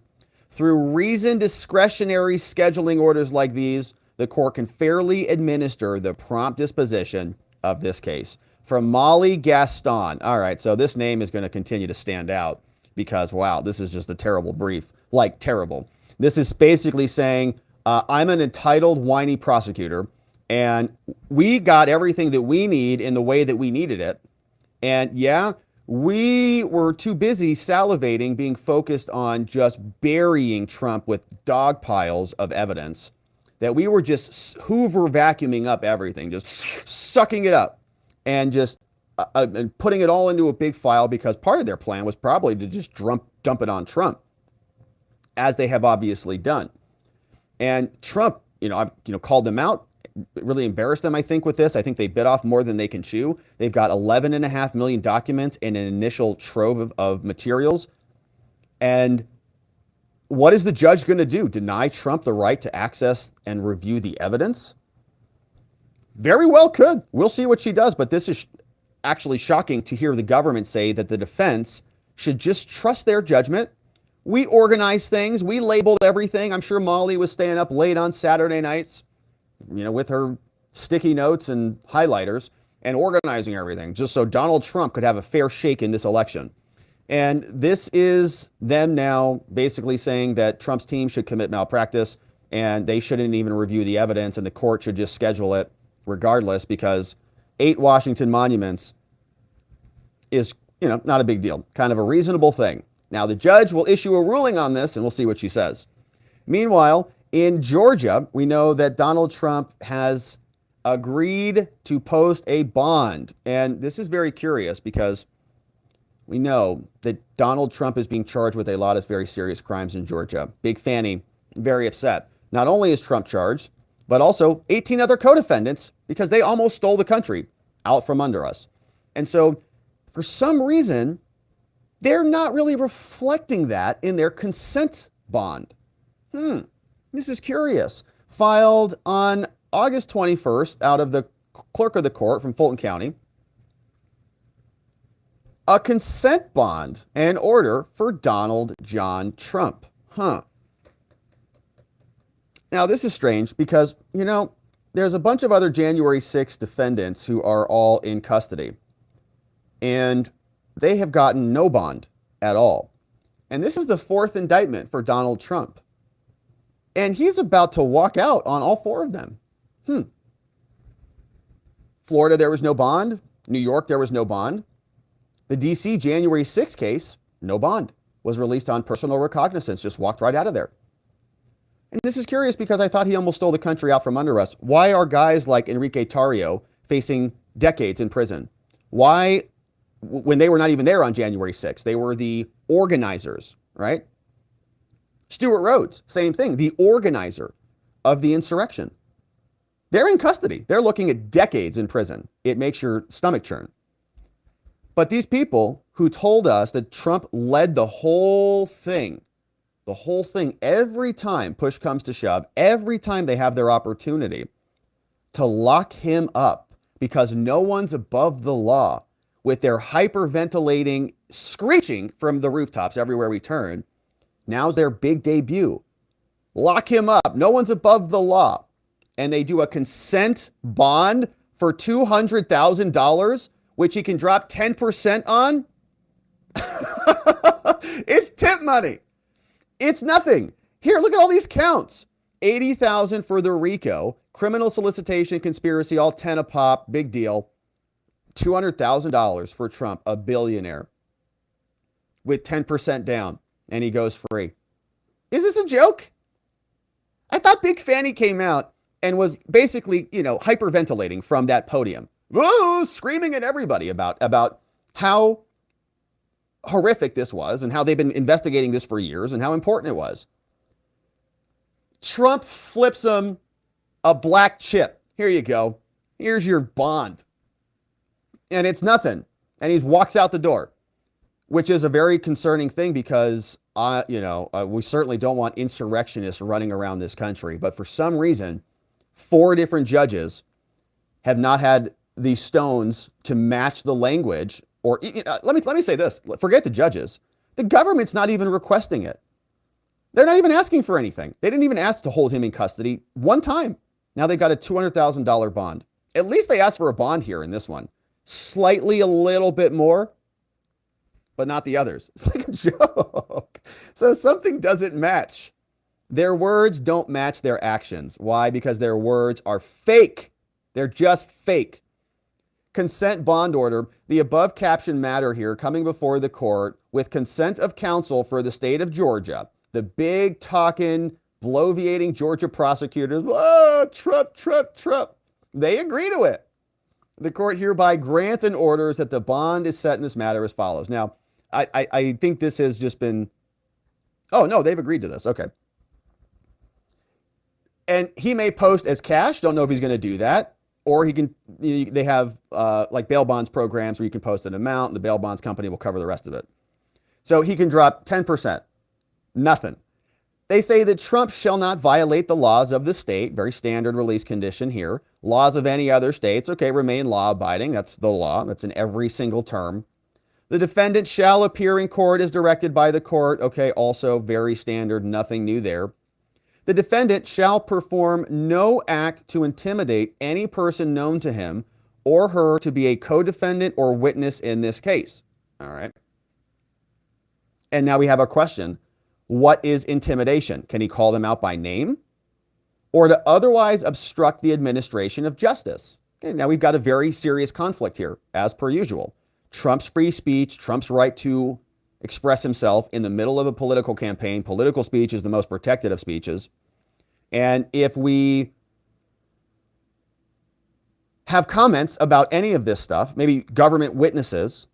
Through reasoned discretionary scheduling orders like these, the court can fairly administer the prompt disposition of this case. From Molly Gaston. All right, so this name is going to continue to stand out because, wow, this is just a terrible brief. Like, terrible. This is basically saying, I'm an entitled, whiny prosecutor, and we got everything that we need in the way that we needed it. And yeah, we were too busy salivating, being focused on just burying Trump with dog piles of evidence, that we were just Hoover vacuuming up everything, just sucking it up and just putting it all into a big file, because part of their plan was probably to just dump it on Trump, as they have obviously done. And Trump, I've called them out, really embarrassed them, I think, with this. I think they bit off more than they can chew. They've got 11.5 million documents in an initial trove of materials. And what is the judge going to do? Deny Trump the right to access and review the evidence? Very well could. We'll see what she does. But this is actually shocking to hear the government say that the defense should just trust their judgment. We organized things. We labeled everything. I'm sure Molly was staying up late on Saturday nights, with her sticky notes and highlighters and organizing everything just so Donald Trump could have a fair shake in this election. And this is them now basically saying that Trump's team should commit malpractice and they shouldn't even review the evidence, and the court should just schedule it regardless, because 8 Washington monuments is, not a big deal. Kind of a reasonable thing. Now, the judge will issue a ruling on this, and we'll see what she says. Meanwhile, in Georgia, we know that Donald Trump has agreed to post a bond. And this is very curious because we know that Donald Trump is being charged with a lot of very serious crimes in Georgia. Big Fanny, very upset. Not only is Trump charged, but also 18 other co-defendants, because they almost stole the country out from under us. And so, for some reason, they're not really reflecting that in their consent bond. This is curious. Filed on August 21st out of the clerk of the court from Fulton County, a consent bond and order for Donald John Trump. Now, this is strange because, there's a bunch of other January 6th defendants who are all in custody, and they have gotten no bond at all. And this is the 4th indictment for Donald Trump. And he's about to walk out on all 4 of them. Florida, there was no bond. New York, there was no bond. The DC January 6th case, no bond. Was released on personal recognizance, just walked right out of there. And this is curious because I thought he almost stole the country out from under us. Why are guys like Enrique Tarrio facing decades in prison? Why, when they were not even there on January 6th, they were the organizers, right? Stuart Rhodes, same thing, the organizer of the insurrection. They're in custody. They're looking at decades in prison. It makes your stomach churn. But these people who told us that Trump led the whole thing, every time push comes to shove, every time they have their opportunity to lock him up because no one's above the law, with their hyperventilating, screeching from the rooftops everywhere we turn, now's their big debut. Lock him up. No one's above the law. And they do a consent bond for $200,000, which he can drop 10% on. It's tip money. It's nothing. Here, look at all these counts. $80,000 for the RICO, criminal solicitation, conspiracy, all 10 a pop, big deal. $200,000 for Trump, a billionaire, with 10% down, and he goes free. Is this a joke? I thought Big Fanny came out and was basically, hyperventilating from that podium. Whoa, screaming at everybody about how horrific this was and how they've been investigating this for years and how important it was. Trump flips him a black chip. Here you go. Here's your bond. And it's nothing. And he walks out the door, which is a very concerning thing because, we certainly don't want insurrectionists running around this country. But for some reason, 4 different judges have not had the stones to match the language. Or let me say this. Forget the judges. The government's not even requesting it. They're not even asking for anything. They didn't even ask to hold him in custody one time. Now they got a $200,000 bond. At least they asked for a bond here in this one. Slightly a little bit more, but not the others. It's like a joke. So something doesn't match. Their words don't match their actions. Why? Because their words are fake. They're just fake. Consent bond order, the above captioned matter here coming before the court with consent of counsel for the state of Georgia. The big talking, bloviating Georgia prosecutors, Trump. They agree to it. The court hereby grants and orders that the bond is set in this matter as follows. Now, I think this has just been, oh no, they've agreed to this. Okay. And he may post as cash. Don't know if he's going to do that. Or he can, they have like bail bonds programs where you can post an amount and the bail bonds company will cover the rest of it. So he can drop 10%. Nothing. They say that Trump shall not violate the laws of the state. Very standard release condition here. Laws of any other states. Okay, remain law abiding. That's the law. That's in every single term. The defendant shall appear in court as directed by the court. Okay, also very standard. Nothing new there. The defendant shall perform no act to intimidate any person known to him or her to be a co-defendant or witness in this case. All right. And now we have a question. What is intimidation? Can he call them out by name? or to otherwise obstruct the administration of justice. Okay, now we've got a very serious conflict here, as per usual. Trump's free speech, Trump's right to express himself in the middle of a political campaign. Political speech is the most protected of speeches. And if we have comments about any of this stuff, maybe government witnesses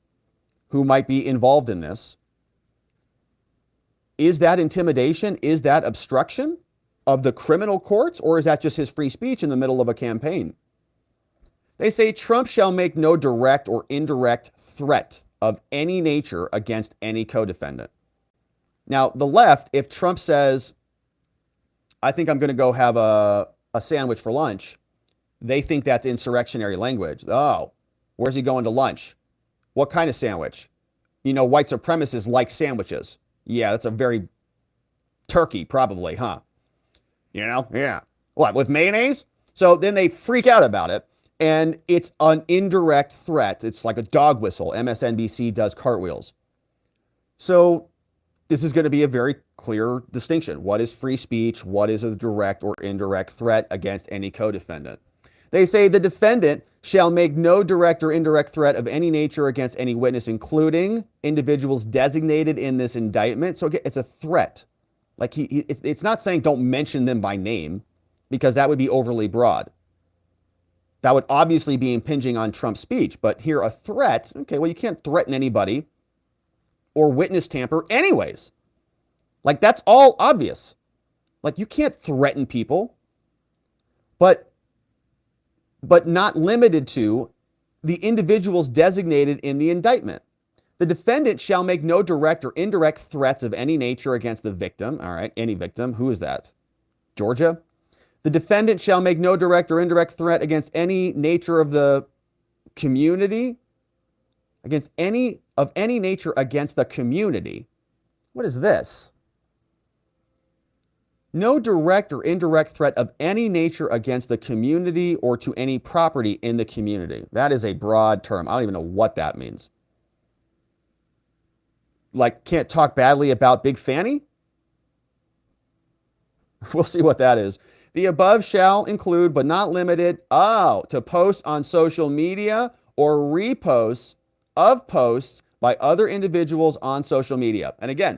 who might be involved in this, is that intimidation? Is that obstruction of the criminal courts? Or is that just his free speech in the middle of a campaign? They say Trump shall make no direct or indirect threat of any nature against any co-defendant. Now, the left, if Trump says, I think I'm going to go have a sandwich for lunch, they think that's insurrectionary language. Oh, where's he going to lunch? What kind of sandwich? You know, white supremacists like sandwiches. Yeah, that's a very turkey, probably, huh? You know, yeah. What, with mayonnaise? So then they freak out about it. And it's an indirect threat. It's like a dog whistle. MSNBC does cartwheels. So this is going to be a very clear distinction. What is free speech? What is a direct or indirect threat against any co-defendant? They say the defendant shall make no direct or indirect threat of any nature against any witness, including individuals designated in this indictment. So again, it's a threat. Like it's not saying don't mention them by name, because that would be overly broad. That would obviously be impinging on Trump's speech. But here, a threat, okay, well, you can't threaten anybody or witness tamper anyways. Like, that's all obvious. Like, you can't threaten people, but not limited to the individuals designated in the indictment. The defendant shall make no direct or indirect threats of any nature against the victim. All right, any victim. Who is that? Georgia? The defendant shall make no direct or indirect threat against any nature of the community, against any nature against the community. What is this? No direct or indirect threat of any nature against the community or to any property in the community. That is a broad term. I don't even know what that means. Like, can't talk badly about Big Fanny? We'll see what that is. The above shall include, but not limited, to posts on social media or reposts of posts by other individuals on social media. And again,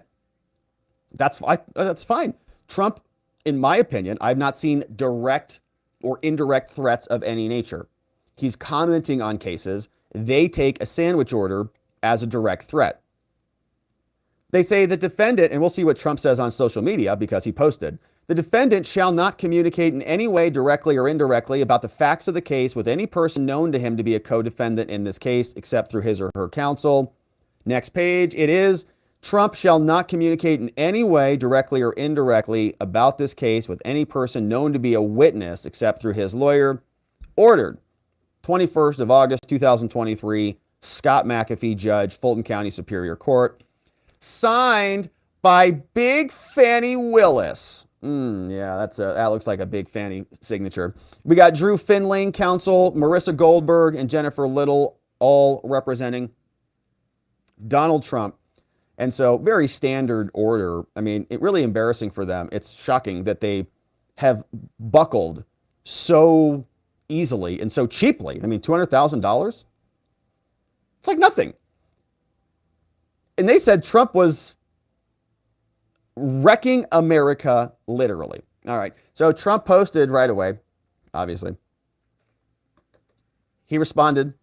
that's fine. Trump, in my opinion, I've not seen direct or indirect threats of any nature. He's commenting on cases. They take a sandwich order as a direct threat. They say the defendant, and we'll see what Trump says on social media because he posted, the defendant shall not communicate in any way, directly or indirectly, about the facts of the case with any person known to him to be a co-defendant in this case, except through his or her counsel. Next page, it is, Trump shall not communicate in any way, directly or indirectly, about this case with any person known to be a witness, except through his lawyer. Ordered, 21st of August, 2023, Scott McAfee, Judge, Fulton County Superior Court. Signed by Big Fanny Willis. Yeah, that looks like a Big Fanny signature. We got Drew Finling, counsel, Marissa Goldberg, and Jennifer Lytle, all representing Donald Trump. And so, very standard order. I mean, it really embarrassing for them. It's shocking that they have buckled so easily and so cheaply. I mean, $200,000? It's like nothing. And they said Trump was wrecking America, literally. All right. So Trump posted right away, obviously. He responded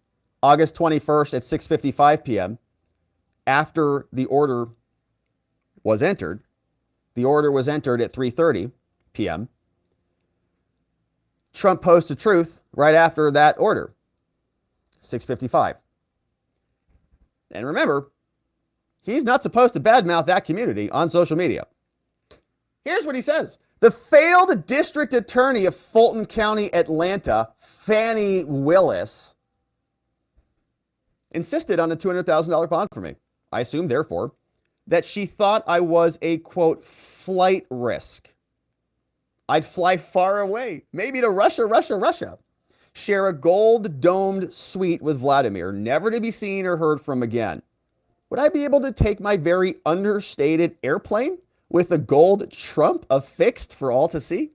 August 21st at 6:55 p.m. after the order was entered. The order was entered at 3:30 p.m. Trump posted truth right after that order, 6:55. And remember, he's not supposed to badmouth that community on social media. Here's what he says. The failed district attorney of Fulton County, Atlanta, Fannie Willis, insisted on a $200,000 bond for me. I assume, therefore, that she thought I was a, quote, flight risk. I'd fly far away, maybe to Russia. Share a gold-domed suite with Vladimir, never to be seen or heard from again. Would I be able to take my very understated airplane with a gold Trump affixed for all to see?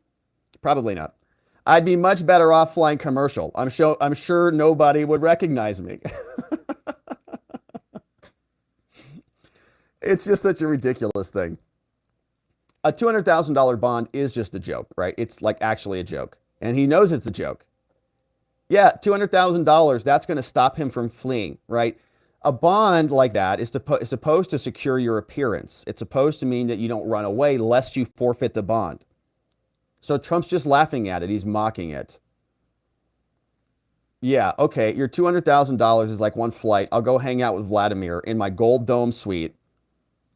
Probably not. I'd be much better off flying commercial. I'm sure nobody would recognize me. It's just such a ridiculous thing. A $200,000 bond is just a joke, right? It's like actually a joke. And he knows it's a joke. Yeah, $200,000, that's going to stop him from fleeing, right? A bond like that is supposed to secure your appearance. It's supposed to mean that you don't run away lest you forfeit the bond. So Trump's just laughing at it. He's mocking it. Yeah, okay, your $200,000 is like one flight. I'll go hang out with Vladimir in my gold dome suite,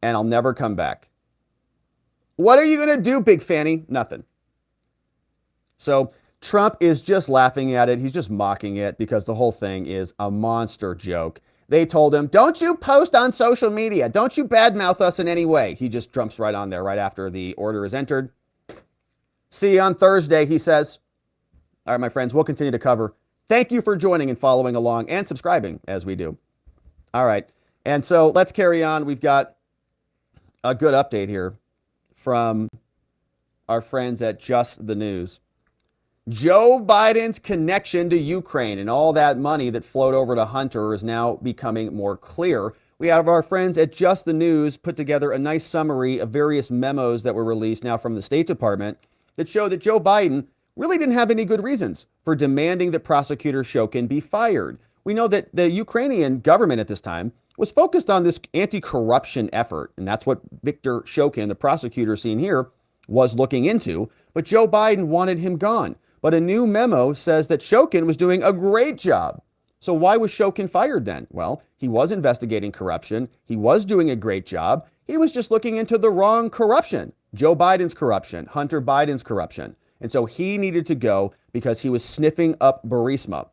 and I'll never come back. What are you going to do, Big Fanny? Nothing. So Trump is just laughing at it. He's just mocking it because the whole thing is a monster joke. They told him, don't you post on social media. Don't you badmouth us in any way. He just jumps right on there right after the order is entered. See you on Thursday, he says. All right, my friends, we'll continue to cover. Thank you for joining and following along and subscribing as we do. All right, and so let's carry on. We've got a good update here from our friends at Just the News. Joe Biden's connection to Ukraine and all that money that flowed over to Hunter is now becoming more clear. We have our friends at Just the News put together a nice summary of various memos that were released now from the State Department that show that Joe Biden really didn't have any good reasons for demanding that Prosecutor Shokin be fired. We know that the Ukrainian government at this time was focused on this anti-corruption effort, and that's what Victor Shokin, the prosecutor seen here, was looking into. But Joe Biden wanted him gone. But a new memo says that Shokin was doing a great job. So why was Shokin fired then? Well, he was investigating corruption. He was doing a great job. He was just looking into the wrong corruption. Joe Biden's corruption, Hunter Biden's corruption. And so he needed to go because he was sniffing up Burisma.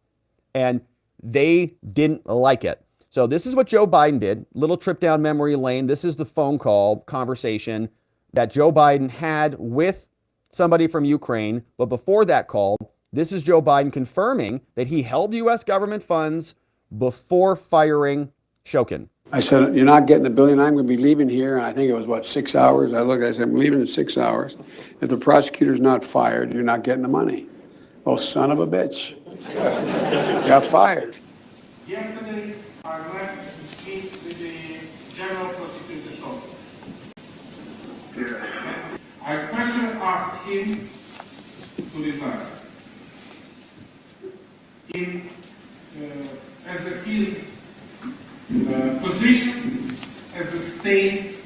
And they didn't like it. So this is what Joe Biden did. Little trip down memory lane. This is the phone call conversation that Joe Biden had with somebody from Ukraine. But before that call, this is Joe Biden confirming that he held U.S. government funds before firing Shokin. I said, you're not getting the billion. I'm going to be leaving here. And I think it was, 6 hours? I looked, I said, I'm leaving in 6 hours. If the prosecutor's not fired, you're not getting the money. Oh, son of a bitch. Got fired. Yesterday, I met to meet with the General Prosecutor Shokin. Yes. I especially asked him to resign. As his position as a state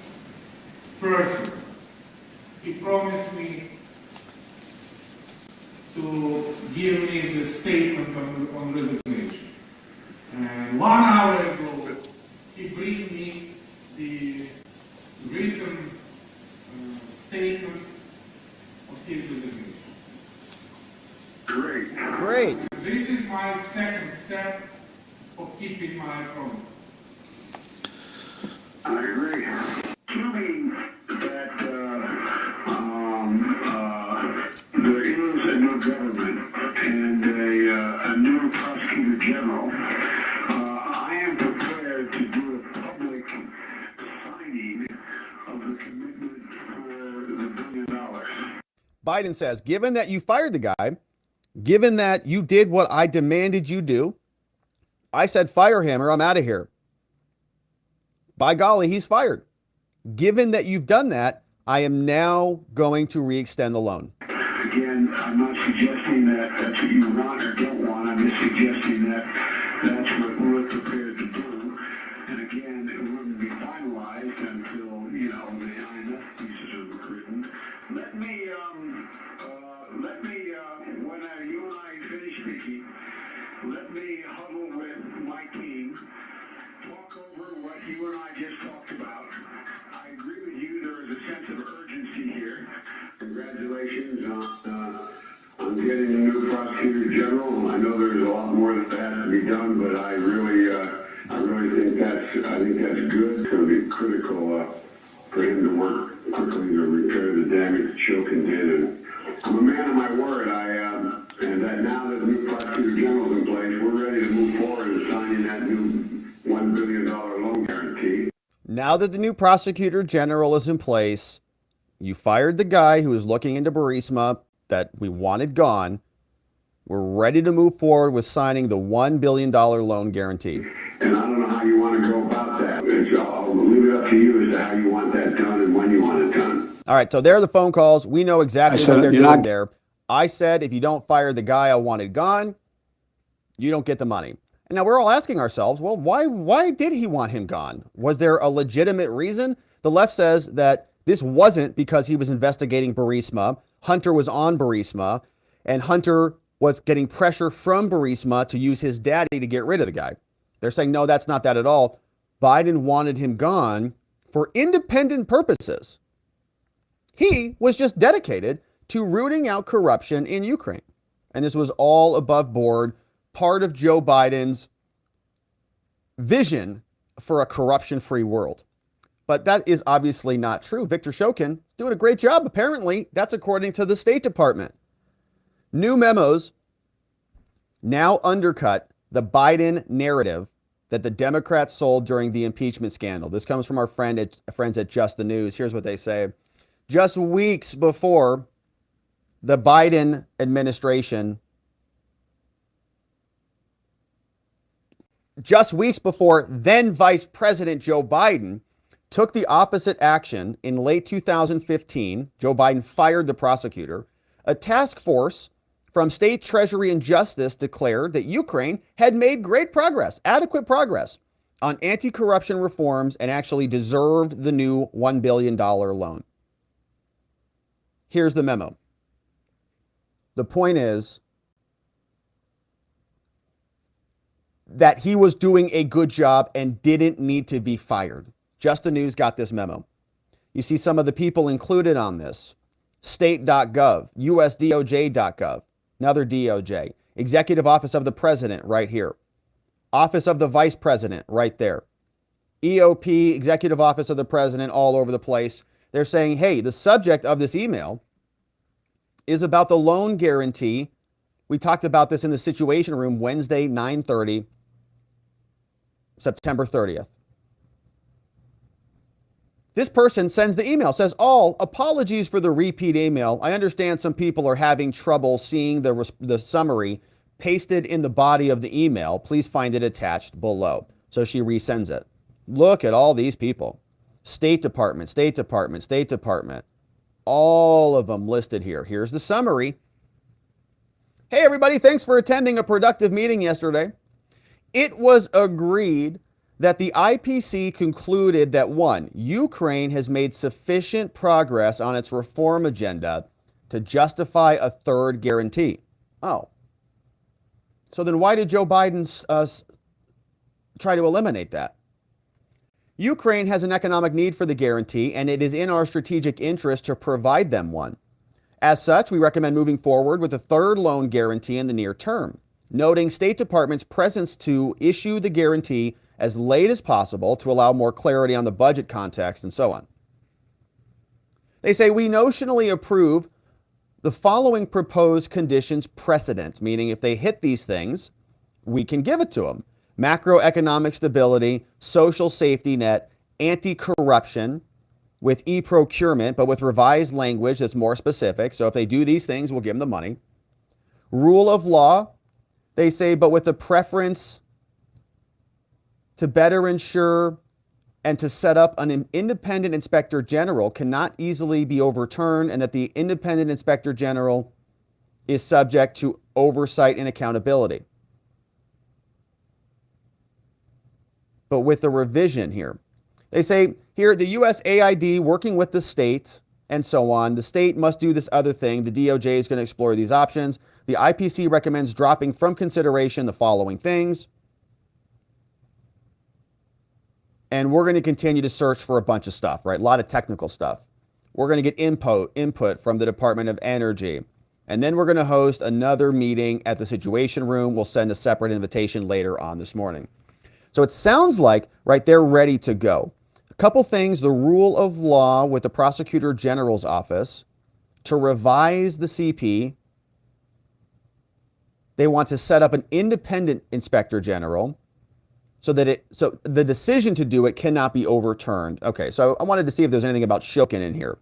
person, he promised me to give me the statement on resignation. And 1 hour ago, he bring me the written statement of his resignation. Great. Great. This is my second step of keeping my promise. I agree. Assuming that there is a new government and a new prosecutor general, I am prepared to do a public signing of the commitment for the $1 billion. Biden says, given that you fired the guy, given that you did what I demanded you do, I said fire him or I'm out of here. By golly, he's fired. Given that you've done that, I am now going to re-extend the loan. Again, I'm not suggesting that that's what you want or don't want. I'm just suggesting that that's what we're prepared to do. And again, it wouldn't be finalized until, the INF pieces are written. Let me, when you and I finish speaking, let me huddle with my team, talk over what you and I just talked about. I agree with you, there is a sense of urgency here. Congratulations on getting a new prosecutor general. I know there's a lot more that has to be done, but I really think that's good. It's going to be critical for him to work quickly to repair the damage that Shokin did. And I'm a man of my word. And that now that the new prosecutor general is in place, we're ready to move forward in signing that new $1 billion loan guarantee. Now that the new prosecutor general is in place, you fired the guy who was looking into Burisma. that we wanted gone. We're ready to move forward with signing the $1 billion loan guarantee. And I don't know how you want to go about that. I'll leave it up to you as to how you want that done and when you want it done. All right, so there are the phone calls. We know exactly what they're doing there. I said, if you don't fire the guy I wanted gone, you don't get the money. And now we're all asking ourselves, well, why did he want him gone? Was there a legitimate reason? The left says that this wasn't because he was investigating Burisma. Hunter was on Burisma, and Hunter was getting pressure from Burisma to use his daddy to get rid of the guy. They're saying, no, that's not that at all. Biden wanted him gone for independent purposes. He was just dedicated to rooting out corruption in Ukraine. And this was all above board, part of Joe Biden's vision for a corruption-free world. But that is obviously not true. Victor Shokin doing a great job, apparently. That's according to the State Department. New memos now undercut the Biden narrative that the Democrats sold during the impeachment scandal. This comes from our friends at Just the News. Here's what they say. Just weeks before the Biden administration, then Vice President Joe Biden took the opposite action in late 2015. Joe Biden fired the prosecutor. A task force from State Treasury and Justice declared that Ukraine had made great progress, adequate progress, on anti-corruption reforms and actually deserved the new $1 billion loan. Here's the memo. The point is that he was doing a good job and didn't need to be fired. Just the News got this memo. You see some of the people included on this. State.gov, USDOJ.gov, another DOJ, Executive Office of the President right here, Office of the Vice President right there, EOP, Executive Office of the President, all over the place. They're saying, hey, the subject of this email is about the loan guarantee. We talked about this in the Situation Room Wednesday, 9:30, September 30th. This person sends the email, says, apologies for the repeat email. I understand some people are having trouble seeing the summary pasted in the body of the email. Please find it attached below. So she resends it. Look at all these people. State Department, State Department, State Department. All of them listed here. Here's the summary. Hey, everybody, thanks for attending a productive meeting yesterday. It was agreed that the IPC concluded that, one, Ukraine has made sufficient progress on its reform agenda to justify a third guarantee. Oh. So then why did Joe Biden try to eliminate that? Ukraine has an economic need for the guarantee, and it is in our strategic interest to provide them one. As such, we recommend moving forward with a third loan guarantee in the near term, noting State Department's presence to issue the guarantee as late as possible to allow more clarity on the budget context and so on. They say we notionally approve the following proposed conditions precedent, meaning if they hit these things, we can give it to them. Macroeconomic stability, social safety net, anti-corruption with e-procurement, but with revised language that's more specific. So if they do these things, we'll give them the money. Rule of law, they say, but with a preference to better ensure and to set up an independent inspector general cannot easily be overturned, and that the independent inspector general is subject to oversight and accountability. But with the revision here, they say here the USAID working with the state and so on. The state must do this other thing. The DOJ is going to explore these options. The IPC recommends dropping from consideration the following things. And we're going to continue to search for a bunch of stuff, right? A lot of technical stuff. We're going to get input from the Department of Energy. And then we're going to host another meeting at the Situation Room. We'll send a separate invitation later on this morning. So it sounds like, right, they're ready to go. A couple things, the rule of law with the Prosecutor General's office to revise the CP. They want to set up an independent inspector general so the decision to do it cannot be overturned. Okay, so I wanted to see if there's anything about Shokin in here.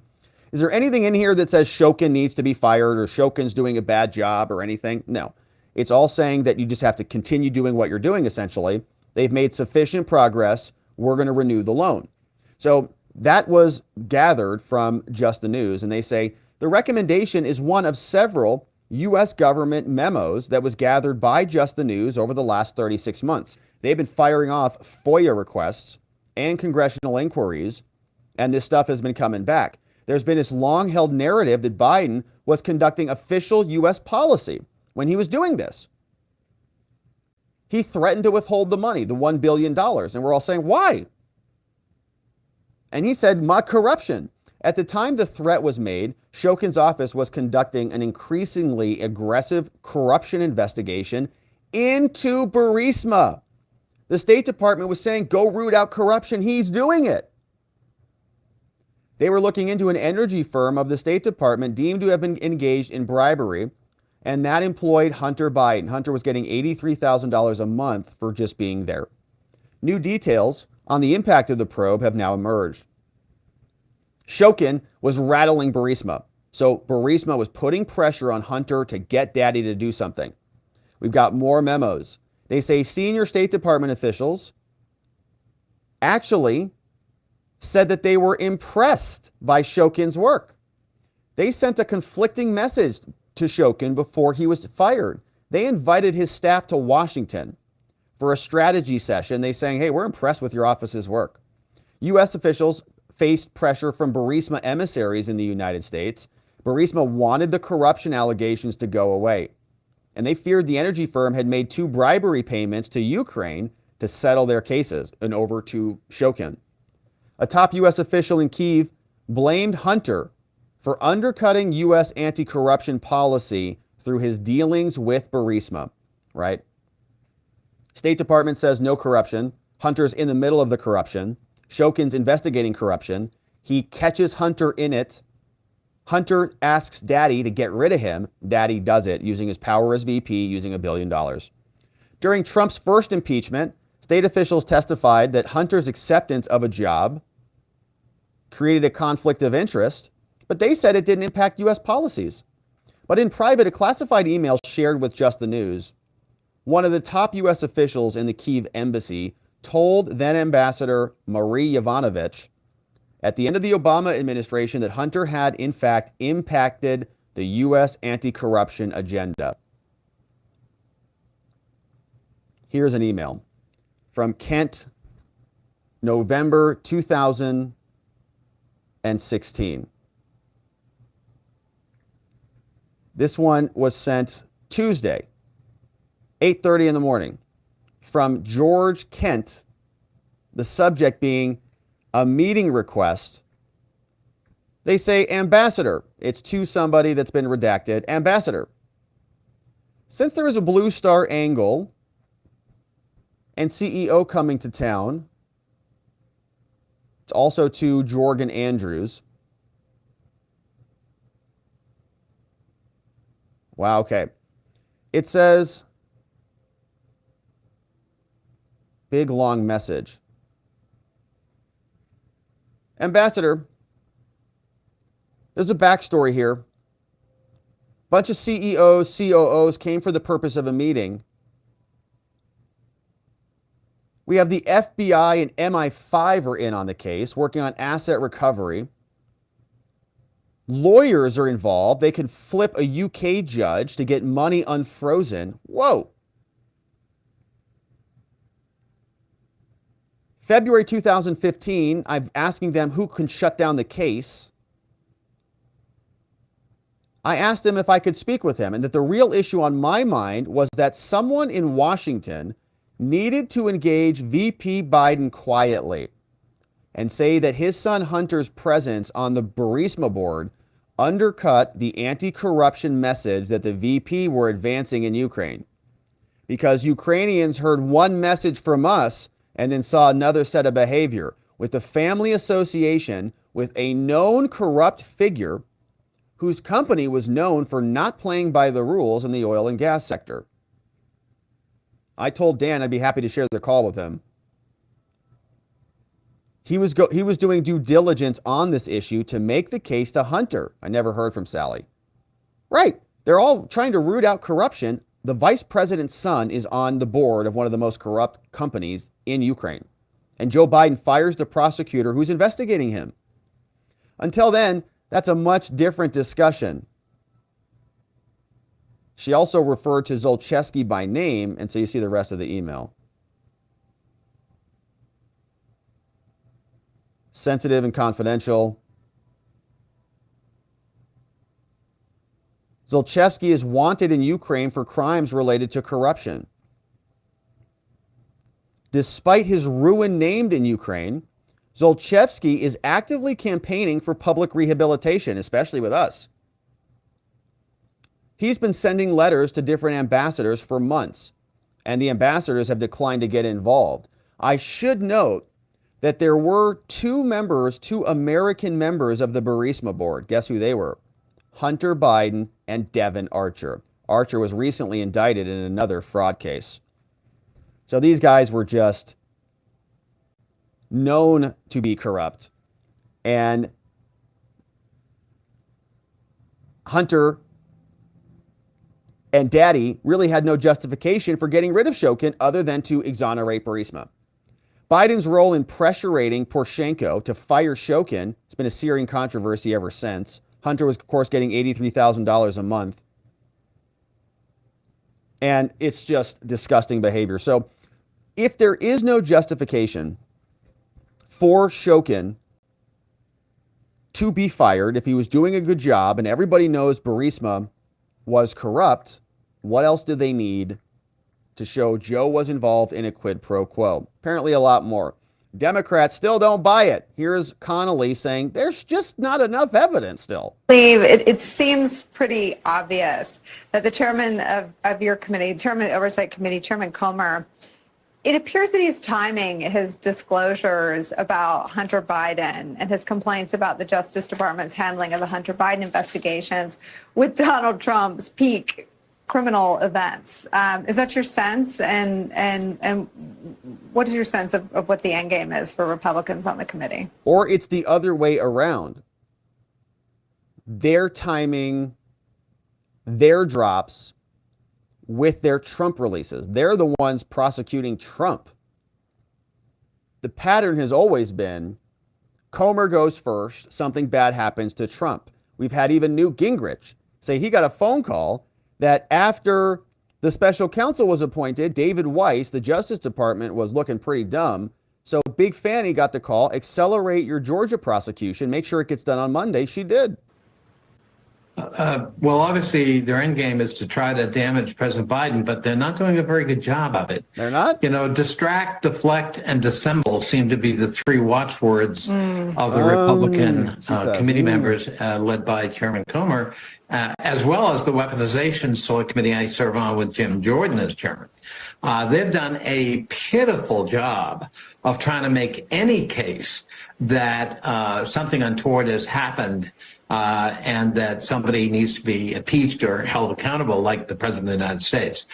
Is there anything in here that says Shokin needs to be fired or Shokin's doing a bad job or anything? No. It's all saying that you just have to continue doing what you're doing, essentially. They've made sufficient progress. We're going to renew the loan. So that was gathered from Just the News, and they say the recommendation is one of several U.S. government memos that was gathered by Just the News over the last 36 months. They've been firing off FOIA requests and congressional inquiries, and this stuff has been coming back. There's been this long-held narrative that Biden was conducting official U.S. policy when he was doing this. He threatened to withhold the money, the $1 billion, and we're all saying, why? And he said, mock corruption. At the time the threat was made, Shokin's office was conducting an increasingly aggressive corruption investigation into Burisma. The State Department was saying, go root out corruption. He's doing it. They were looking into an energy firm of the State Department deemed to have been engaged in bribery, and that employed Hunter Biden. Hunter was getting $83,000 a month for just being there. New details on the impact of the probe have now emerged. Shokin was rattling Burisma. So Burisma was putting pressure on Hunter to get Daddy to do something. We've got more memos. They say senior State Department officials actually said that they were impressed by Shokin's work. They sent a conflicting message to Shokin before he was fired. They invited his staff to Washington for a strategy session. They saying, hey, we're impressed with your office's work. U.S. officials faced pressure from Burisma emissaries in the United States. Burisma wanted the corruption allegations to go away, and they feared the energy firm had made 2 bribery payments to Ukraine to settle their cases and over to Shokin. A top U.S. official in Kyiv blamed Hunter for undercutting U.S. anti-corruption policy through his dealings with Burisma, right? State Department says no corruption. Hunter's in the middle of the corruption. Shokin's investigating corruption. He catches Hunter in it. Hunter asks Daddy to get rid of him. Daddy does it using his power as VP, using $1 billion. During Trump's first impeachment, state officials testified that Hunter's acceptance of a job created a conflict of interest, but they said it didn't impact U.S. policies. But in private, a classified email shared with Just the News, one of the top U.S. officials in the Kyiv embassy told then Ambassador Marie Yovanovitch at the end of the Obama administration that Hunter had, in fact, impacted the U.S. anti-corruption agenda. Here's an email from Kent, November 2016. This one was sent Tuesday, 8:30 in the morning, from George Kent, the subject being a meeting request. They say, Ambassador, it's to somebody that's been redacted. Ambassador, since there is a Blue Star angle and CEO coming to town, it's also to Jorgen Andrews. Wow, okay. It says, big long message. Ambassador, there's a backstory here. Bunch of CEOs, COOs came for the purpose of a meeting. We have the FBI and MI5 are in on the case, working on asset recovery. Lawyers are involved. They could flip a UK judge to get money unfrozen. Whoa. February 2015, I'm asking them who can shut down the case. I asked him if I could speak with him, and that the real issue on my mind was that someone in Washington needed to engage VP Biden quietly and say that his son Hunter's presence on the Burisma board undercut the anti-corruption message that the VP were advancing in Ukraine. Because Ukrainians heard one message from us and then saw another set of behavior with the family association with a known corrupt figure whose company was known for not playing by the rules in the oil and gas sector. I told Dan I'd be happy to share the call with him. He was doing due diligence on this issue to make the case to Hunter. I never heard from Sally. Right. They're all trying to root out corruption. The vice president's son is on the board of one of the most corrupt companies in Ukraine. And Joe Biden fires the prosecutor who's investigating him. Until then, that's a much different discussion. She also referred to Zlochevsky by name, and so you see the rest of the email. Sensitive and confidential. Zlochevsky is wanted in Ukraine for crimes related to corruption. Despite his ruin named in Ukraine, Zlochevsky is actively campaigning for public rehabilitation, especially with us. He's been sending letters to different ambassadors for months, and the ambassadors have declined to get involved. I should note that there were two American members of the Burisma board. Guess who they were? Hunter Biden and Devin Archer. Archer was recently indicted in another fraud case. So these guys were just known to be corrupt. And Hunter and Daddy really had no justification for getting rid of Shokin other than to exonerate Burisma. Biden's role in pressuring Poroshenko to fire Shokin has been a searing controversy ever since. Hunter was, of course, getting $83,000 a month. And it's just disgusting behavior. So if there is no justification for Shokin to be fired, if he was doing a good job and everybody knows Burisma was corrupt, what else do they need to show Joe was involved in a quid pro quo? Apparently a lot more. Democrats still don't buy it. Here's Connolly saying there's just not enough evidence still. It seems pretty obvious that the chairman of your committee, Chairman of the Oversight Committee, Chairman Comer, it appears that he's timing his disclosures about Hunter Biden and his complaints about the Justice Department's handling of the Hunter Biden investigations with Donald Trump's peak criminal events. Is that your sense? And what is your sense of what the end game is for Republicans on the committee? Or it's the other way around. They're timing their drops with their Trump releases. They're the ones prosecuting Trump. The pattern has always been Comer goes first, something bad happens to Trump. We've had even Newt Gingrich say he got a phone call that after the special counsel was appointed, David Weiss, the Justice Department, was looking pretty dumb. So Big Fanny got the call, accelerate your Georgia prosecution, make sure it gets done on Monday. She did. Well, obviously, their end game is to try to damage President Biden, but they're not doing a very good job of it. They're not? You know, distract, deflect, and dissemble seem to be the three watchwords of the Republican committee members led by Chairman Comer, as well as the weaponization select committee I serve on with Jim Jordan as chairman. They've done a pitiful job of trying to make any case that something untoward has happened and that somebody needs to be impeached or held accountable, like the President of the United States.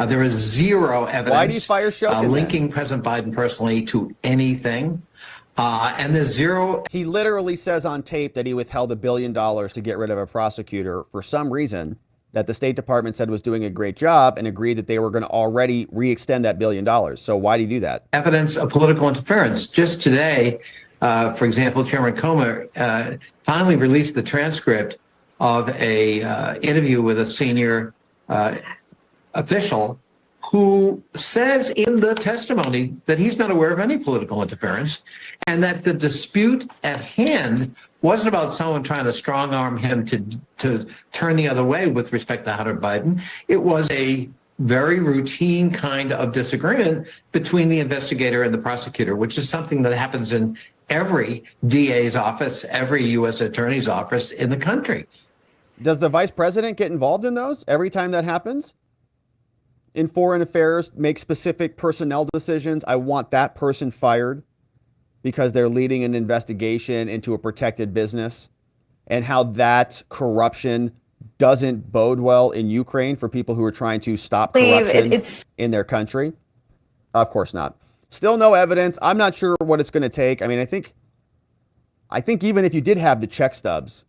There is zero evidence Why do you fire Shokin, linking President Biden personally to anything. And there's zero. He literally says on tape that he withheld $1 billion to get rid of a prosecutor for some reason that the State Department said was doing a great job and agreed that they were going to already re-extend that $1 billion. So why did he do that? Evidence of political interference. Just today, for example, Chairman Comer finally released the transcript of a interview with a senior official who says in the testimony that he's not aware of any political interference and that the dispute at hand wasn't about someone trying to strong-arm him to turn the other way with respect to Hunter Biden. It was a very routine kind of disagreement between the investigator and the prosecutor, which is something that happens in every DA's office, every U.S. attorney's office in the country. Does the vice president get involved in those every time that happens? In foreign affairs, make specific personnel decisions. I want that person fired because they're leading an investigation into a protected business, and how that corruption doesn't bode well in Ukraine for people who are trying to stop corruption in their country. Of course not. Still no evidence. I'm not sure what it's going to take. I mean, I think even if you did have the check stubs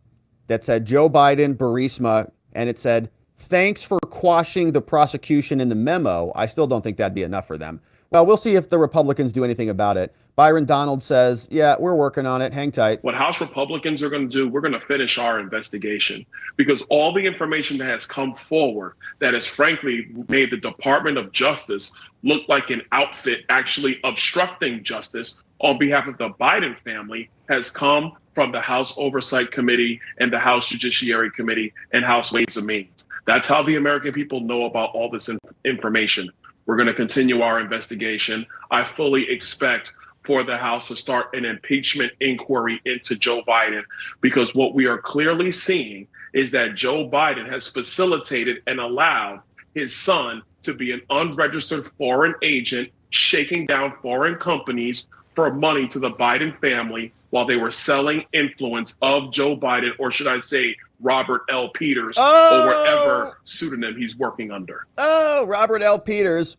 that said Joe Biden, Burisma, and it said, thanks for quashing the prosecution in the memo, I still don't think that'd be enough for them. Well, we'll see if the Republicans do anything about it. Byron Donald says, yeah, we're working on it. Hang tight. What House Republicans are going to do, we're going to finish our investigation, because all the information that has come forward that has frankly made the Department of Justice look like an outfit actually obstructing justice on behalf of the Biden family has come from the House Oversight Committee and the House Judiciary Committee and House Ways and Means. That's how the American people know about all this information. We're going to continue our investigation. I fully expect for the House to start an impeachment inquiry into Joe Biden, because what we are clearly seeing is that Joe Biden has facilitated and allowed his son to be an unregistered foreign agent, shaking down foreign companies for money to the Biden family while they were selling influence of Joe Biden, or should I say Robert L. Peters, or whatever pseudonym he's working under. Oh, Robert L. Peters.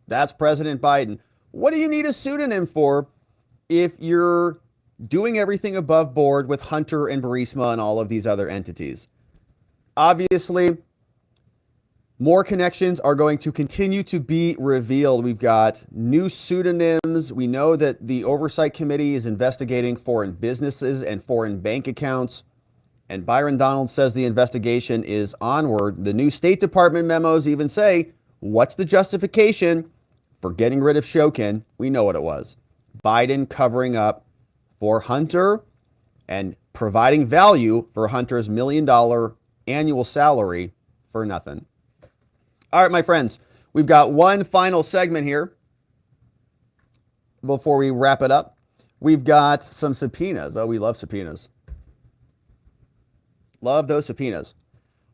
That's President Biden. What do you need a pseudonym for if you're doing everything above board with Hunter and Burisma and all of these other entities? Obviously, more connections are going to continue to be revealed. We've got new pseudonyms. We know that the Oversight Committee is investigating foreign businesses and foreign bank accounts. And Byron Donald says the investigation is onward. The new State Department memos even say, what's the justification for getting rid of Shokin? We know what it was. Biden covering up for Hunter and providing value for Hunter's $1 million annual salary for nothing. All right, my friends, we've got one final segment here before we wrap it up. We've got some subpoenas. Oh, we love subpoenas. Love those subpoenas.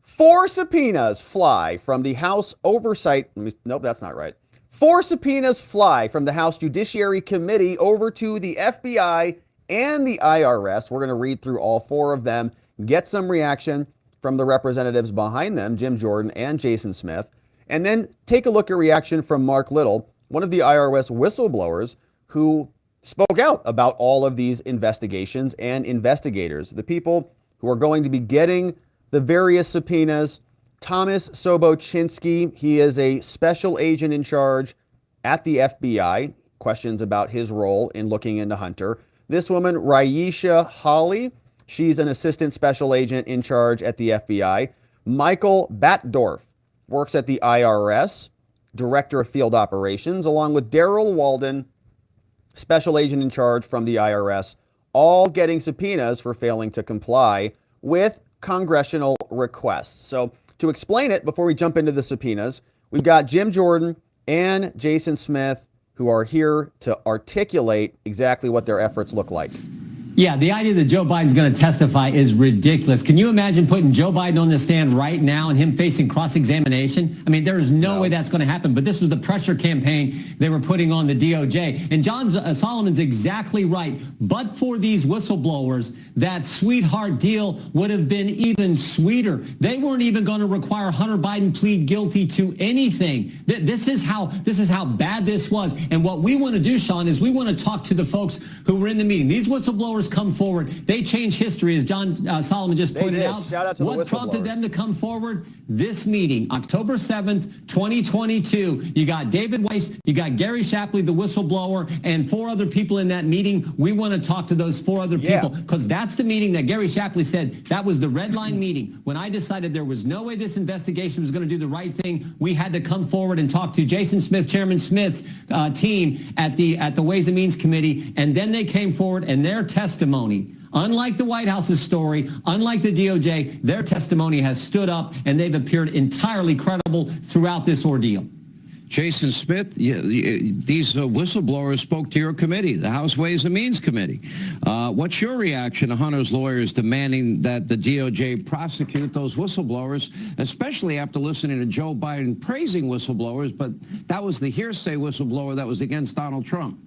4 subpoenas fly from the House Oversight. Nope, that's not right. 4 subpoenas fly from the House Judiciary Committee over to the FBI and the IRS. We're going to read through all 4 of them, get some reaction from the representatives behind them, Jim Jordan and Jason Smith, and then take a look at reaction from Mark Lytle, one of the IRS whistleblowers who spoke out about all of these investigations and investigators, the people who are going to be getting the various subpoenas. Thomas Sobocinski, he is a special agent in charge at the FBI. Questions about his role in looking into Hunter. This woman, Ryeisha Holley, she's an assistant special agent in charge at the FBI. Michael Batdorf works at the IRS, director of field operations, along with Darrell Waldon, special agent in charge from the IRS, all getting subpoenas for failing to comply with congressional requests. So to explain it, before we jump into the subpoenas, we've got Jim Jordan and Jason Smith who are here to articulate exactly what their efforts look like. Yeah, the idea that Joe Biden's going to testify is ridiculous. Can you imagine putting Joe Biden on the stand right now and him facing cross-examination? I mean, there is no way that's going to happen, but this was the pressure campaign they were putting on the DOJ. And John Solomon's exactly right. But for these whistleblowers, that sweetheart deal would have been even sweeter. They weren't even going to require Hunter Biden plead guilty to anything. This is how bad this was. And what we want to do, Sean, is we want to talk to the folks who were in the meeting. These whistleblowers come forward. They change history, as John Solomon just pointed out. Shout out to what the prompted them to come forward? This meeting, October 7th, 2022. You got David Weiss, you got Gerry Shapley, the whistleblower, and 4 other people in that meeting. We want to talk to those 4 other people, because that's the meeting that Gerry Shapley said that was the red line meeting. When I decided there was no way this investigation was going to do the right thing, we had to come forward and talk to Jason Smith, Chairman Smith's team at the Ways and Means Committee, and then they came forward and their testimony, unlike the White House's story, unlike the DOJ, their testimony has stood up and they've appeared entirely credible throughout this ordeal. Jason Smith, these whistleblowers spoke to your committee, the House Ways and Means Committee. What's your reaction to Hunter's lawyers demanding that the DOJ prosecute those whistleblowers, especially after listening to Joe Biden praising whistleblowers, but that was the hearsay whistleblower that was against Donald Trump?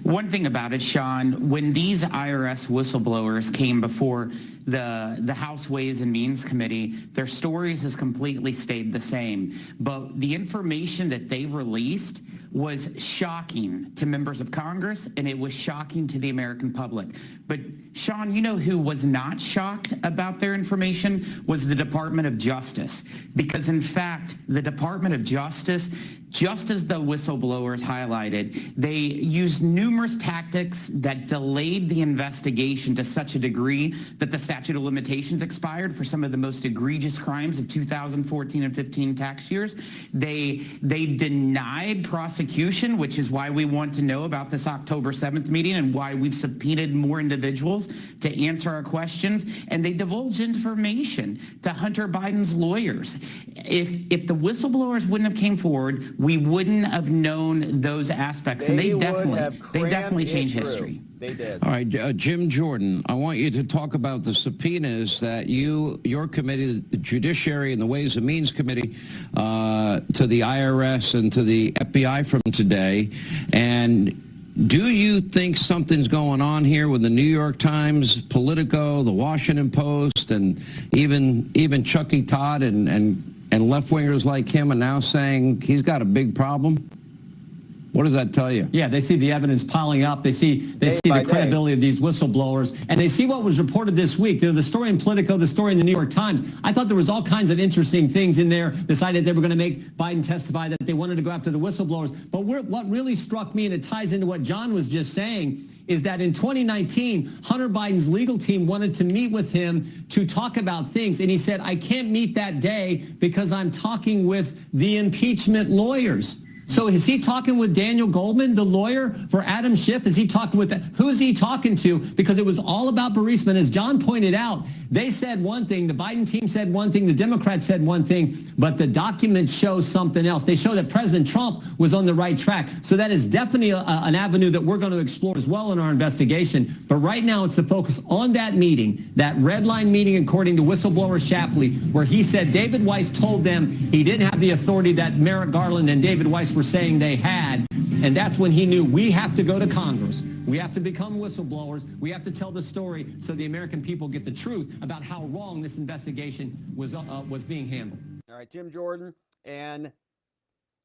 One thing about it, Sean, when these IRS whistleblowers came before the House Ways and Means Committee, their stories has completely stayed the same. But the information that they've released was shocking to members of Congress, and it was shocking to the American public. But Sean, you know who was not shocked about their information was the Department of Justice. Because in fact, the Department of Justice, just as the whistleblowers highlighted, they used numerous tactics that delayed the investigation to such a degree that the statute of limitations expired for some of the most egregious crimes of 2014 and 15 tax years. They denied prosecution, which is why we want to know about this October 7th meeting and why we've subpoenaed more individuals to answer our questions. And they divulged information to Hunter Biden's lawyers. If the whistleblowers wouldn't have came forward, we wouldn't have known those aspects. And they definitely changed history. They did. All right, Jim Jordan, I want you to talk about the subpoenas that your committee, the Judiciary and the Ways and Means Committee, to the IRS and to the FBI from today. And do you think something's going on here with the New York Times, Politico, the Washington Post, and even Chucky Todd and left-wingers like him are now saying he's got a big problem? What does that tell you? Yeah, they see the evidence piling up. They see the credibility of these whistleblowers, and they see what was reported this week. The story in Politico, the story in the New York Times. I thought there was all kinds of interesting things in there. Decided they were going to make Biden testify, that they wanted to go after the whistleblowers. But what really struck me, and it ties into what John was just saying, is that in 2019, Hunter Biden's legal team wanted to meet with him to talk about things. And he said, I can't meet that day because I'm talking with the impeachment lawyers. So is he talking with Daniel Goldman, the lawyer for Adam Schiff? Is he talking with who is he talking to? Because it was all about bereavement. As John pointed out, they said one thing, the Biden team said one thing, the Democrats said one thing, but the documents show something else. They show that President Trump was on the right track. So that is definitely an avenue that we're going to explore as well in our investigation. But right now it's the focus on that meeting, that red line meeting, according to whistleblower Shapley, where he said David Weiss told them he didn't have the authority that Merrick Garland and David Weiss were saying they had. And that's when he knew we have to go to Congress. We have to become whistleblowers. We have to tell the story so the American people get the truth about how wrong this investigation was being handled. All right, Jim Jordan and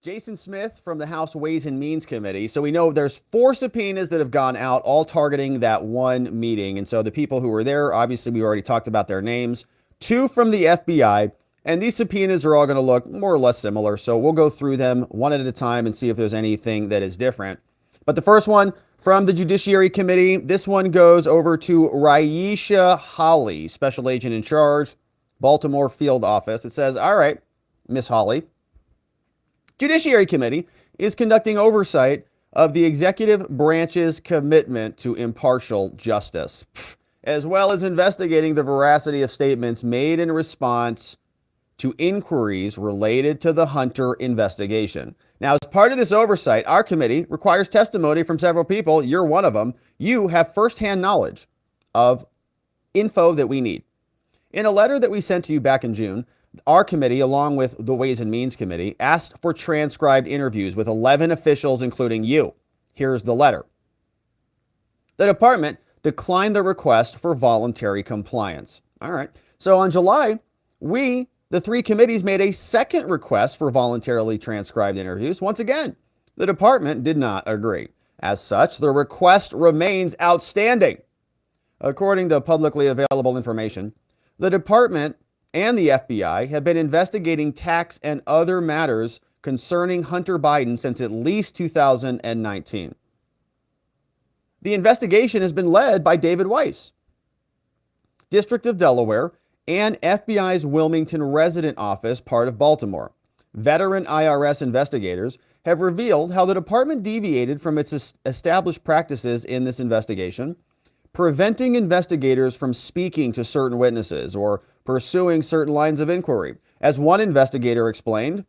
Jason Smith from the House Ways and Means Committee. So we know there's 4 subpoenas that have gone out, all targeting that one meeting. And so the people who were there, obviously we already talked about their names. 2 from the FBI. And these subpoenas are all going to look more or less similar. So we'll go through them one at a time and see if there's anything that is different. But the first one from the Judiciary Committee, this one goes over to Ryeisha Holley, Special Agent in Charge, Baltimore Field Office. It says, all right, Miss Holley, Judiciary Committee is conducting oversight of the executive branch's commitment to impartial justice, as well as investigating the veracity of statements made in response to inquiries related to the Hunter investigation. Now, as part of this oversight, our committee requires testimony from several people. You're one of them. You have firsthand knowledge of info that we need. In a letter that we sent to you back in June, our committee, along with the Ways and Means Committee, asked for transcribed interviews with 11 officials, including you. Here's the letter. The department declined the request for voluntary compliance. All right. So on July, the 3 committees made a second request for voluntarily transcribed interviews. Once again, the department did not agree. As such, the request remains outstanding. According to publicly available information, the department and the FBI have been investigating tax and other matters concerning Hunter Biden since at least 2019. The investigation has been led by David Weiss, District of Delaware, and FBI's Wilmington resident office, part of Baltimore. Veteran IRS investigators have revealed how the department deviated from its established practices in this investigation, preventing investigators from speaking to certain witnesses or pursuing certain lines of inquiry. As one investigator explained,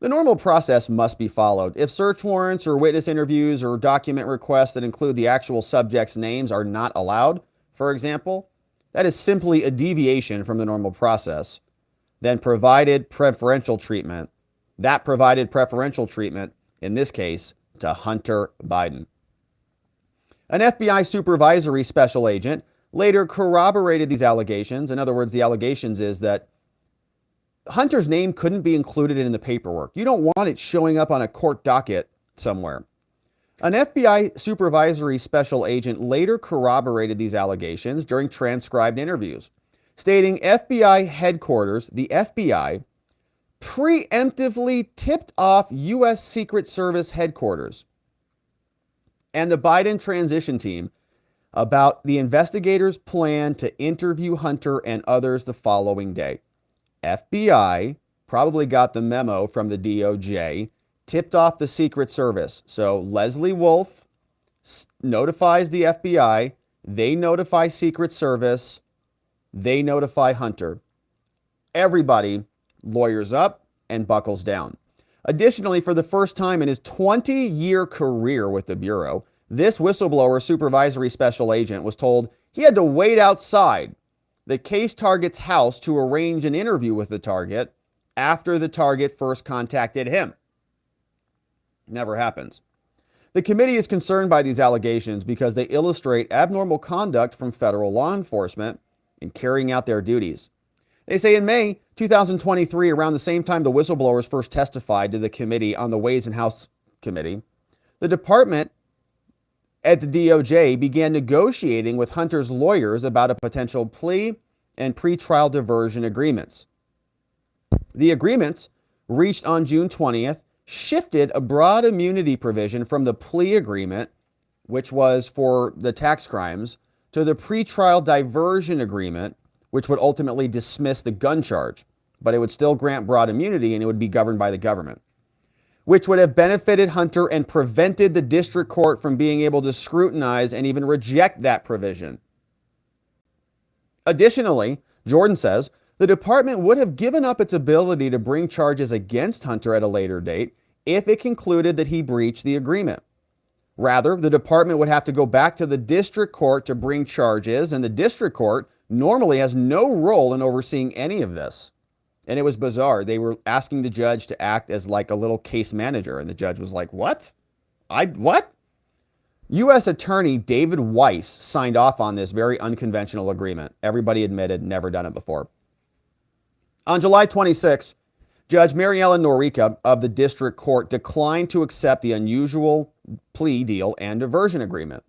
the normal process must be followed. If search warrants or witness interviews or document requests that include the actual subject's names are not allowed, for example, that is simply a deviation from the normal process. Then provided preferential treatment. That provided preferential treatment, in this case, to Hunter Biden. An FBI supervisory special agent later corroborated these allegations. In other words, the allegations is that Hunter's name couldn't be included in the paperwork. You don't want it showing up on a court docket somewhere. An FBI supervisory special agent later corroborated these allegations during transcribed interviews, stating FBI headquarters, the FBI, preemptively tipped off U.S. Secret Service headquarters and the Biden transition team about the investigators' plan to interview Hunter and others the following day. FBI probably got the memo from the DOJ, tipped off the Secret Service. So Leslie Wolf notifies the FBI, they notify Secret Service, they notify Hunter. Everybody lawyers up and buckles down. Additionally, for the first time in his 20-year career with the Bureau, this whistleblower supervisory special agent was told he had to wait outside the case target's house to arrange an interview with the target after the target first contacted him. Never happens. The committee is concerned by these allegations because they illustrate abnormal conduct from federal law enforcement in carrying out their duties. They say in May 2023, around the same time the whistleblowers first testified to the committee on the Ways and House Committee, the department at the DOJ began negotiating with Hunter's lawyers about a potential plea and pretrial diversion agreements. The agreements, reached on June 20th, shifted a broad immunity provision from the plea agreement, which was for the tax crimes, to the pretrial diversion agreement, which would ultimately dismiss the gun charge, but it would still grant broad immunity and it would be governed by the government, which would have benefited Hunter and prevented the district court from being able to scrutinize and even reject that provision. Additionally, Jordan says, the department would have given up its ability to bring charges against Hunter at a later date if it concluded that he breached the agreement. Rather, the department would have to go back to the district court to bring charges, and the district court normally has no role in overseeing any of this. And it was bizarre. They were asking the judge to act as like a little case manager, and the judge was like, what? What? U.S. Attorney David Weiss signed off on this very unconventional agreement. Everybody admitted never done it before. On July 26, Judge Mary Ellen Norica of the district court declined to accept the unusual plea deal and diversion agreement.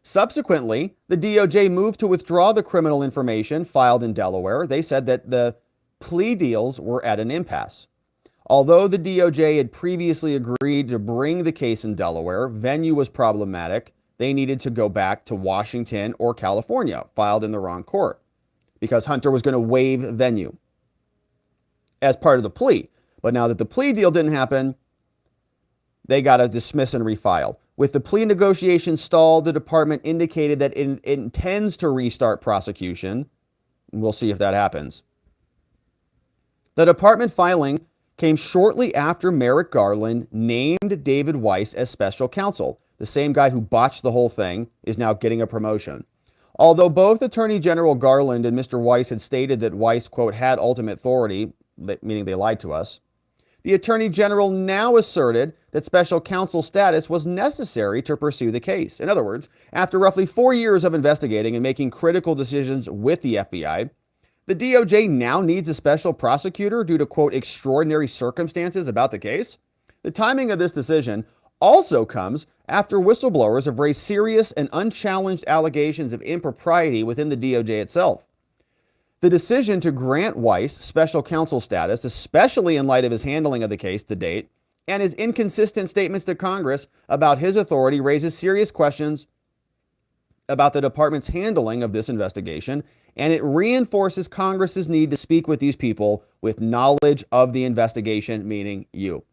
Subsequently, the DOJ moved to withdraw the criminal information filed in Delaware. They said that the plea deals were at an impasse. Although the DOJ had previously agreed to bring the case in Delaware, venue was problematic. They needed to go back to Washington or California, filed in the wrong court, because Hunter was going to waive venue as part of the plea. But now that the plea deal didn't happen, they got to dismiss and refile. With the plea negotiations stalled, the department indicated that it intends to restart prosecution. We'll see if that happens. The department filing came shortly after Merrick Garland named David Weiss as special counsel. The same guy who botched the whole thing is now getting a promotion. Although both Attorney General Garland and Mr. Weiss had stated that Weiss, quote, had ultimate authority, meaning they lied to us, the Attorney General now asserted that special counsel status was necessary to pursue the case. In other words, after roughly 4 years of investigating and making critical decisions with the FBI, the DOJ now needs a special prosecutor due to, quote, extraordinary circumstances about the case. The timing of this decision also comes after whistleblowers have raised serious and unchallenged allegations of impropriety within the DOJ itself. The decision to grant Weiss special counsel status, especially in light of his handling of the case to date, and his inconsistent statements to Congress about his authority, raises serious questions about the department's handling of this investigation, and it reinforces Congress's need to speak with these people with knowledge of the investigation, meaning you.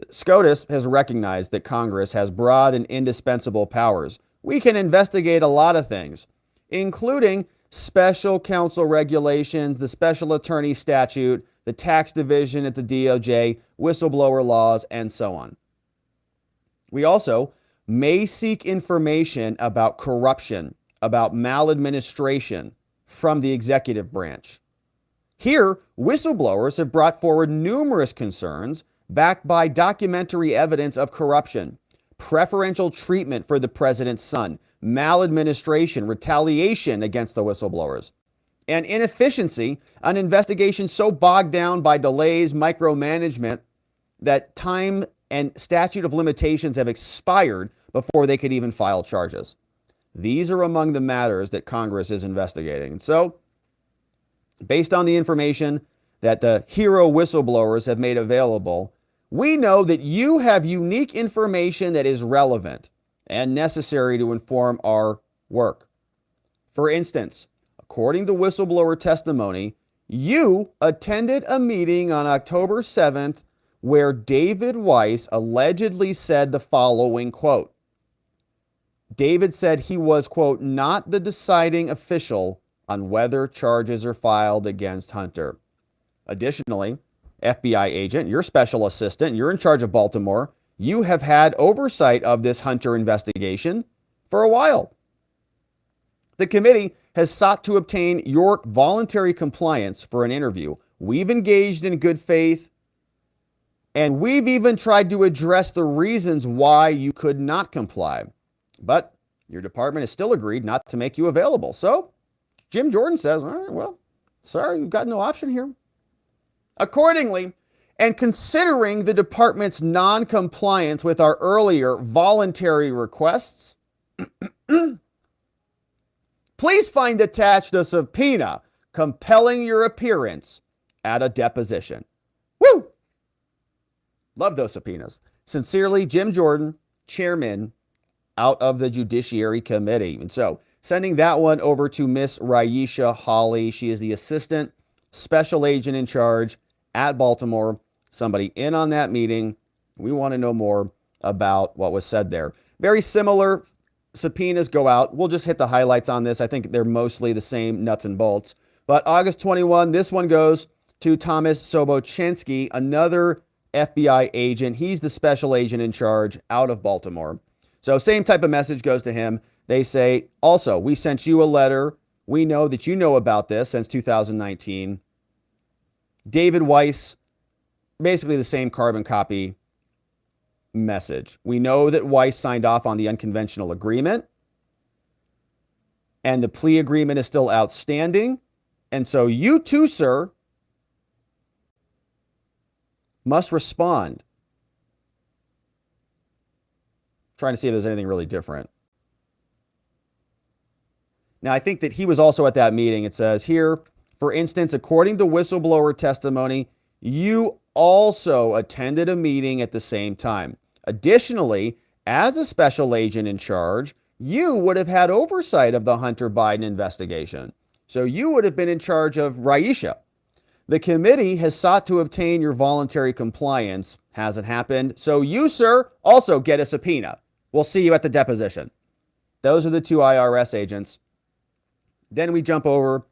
SCOTUS has recognized that Congress has broad and indispensable powers. We can investigate a lot of things, including special counsel regulations, the special attorney statute, the tax division at the DOJ, whistleblower laws, and so on. We also may seek information about corruption, about maladministration from the executive branch. Here, whistleblowers have brought forward numerous concerns backed by documentary evidence of corruption, preferential treatment for the president's son, maladministration, retaliation against the whistleblowers, and inefficiency, an investigation so bogged down by delays, micromanagement, that time and statute of limitations have expired before they could even file charges. These are among the matters that Congress is investigating. And so, based on the information that the hero whistleblowers have made available, we know that you have unique information that is relevant and necessary to inform our work. For instance, according to whistleblower testimony, you attended a meeting on October 7th where David Weiss allegedly said the following quote. David said he was, quote, not the deciding official on whether charges are filed against Hunter. Additionally, FBI agent, your special assistant, you're in charge of Baltimore. You have had oversight of this Hunter investigation for a while. The committee has sought to obtain your voluntary compliance for an interview. We've engaged in good faith, and we've even tried to address the reasons why you could not comply. But your department has still agreed not to make you available. So Jim Jordan says, all right, well, sorry, you've got no option here. Accordingly, and considering the department's non-compliance with our earlier voluntary requests, please find attached a subpoena compelling your appearance at a deposition. Woo! Love those subpoenas. Sincerely, Jim Jordan, Chairman out of the Judiciary Committee. And so, sending that one over to Miss Ryeisha Holley. She is the Assistant Special Agent in charge at Baltimore. Somebody in on that meeting. We want to know more about what was said there. Very similar subpoenas go out. We'll just hit the highlights on this. I think they're mostly the same nuts and bolts. But August 21, this one goes to Thomas Sobocinski, another FBI agent. He's the special agent in charge out of Baltimore. So same type of message goes to him. They say, also, we sent you a letter. We know that you know about this since 2019. David Weiss, basically the same carbon copy message. We know that Weiss signed off on the unconventional agreement, and the plea agreement is still outstanding. And so you too, sir, must respond. Trying to see if there's anything really different. Now, I think that he was also at that meeting. It says here, for instance, according to whistleblower testimony, you also attended a meeting at the same time. Additionally, as a special agent in charge, you would have had oversight of the Hunter Biden investigation. So you would have been in charge of Ryeisha. The committee has sought to obtain your voluntary compliance. Hasn't happened. So you, sir, also get a subpoena. We'll see you at the deposition. Those are the two IRS agents. Then we jump over,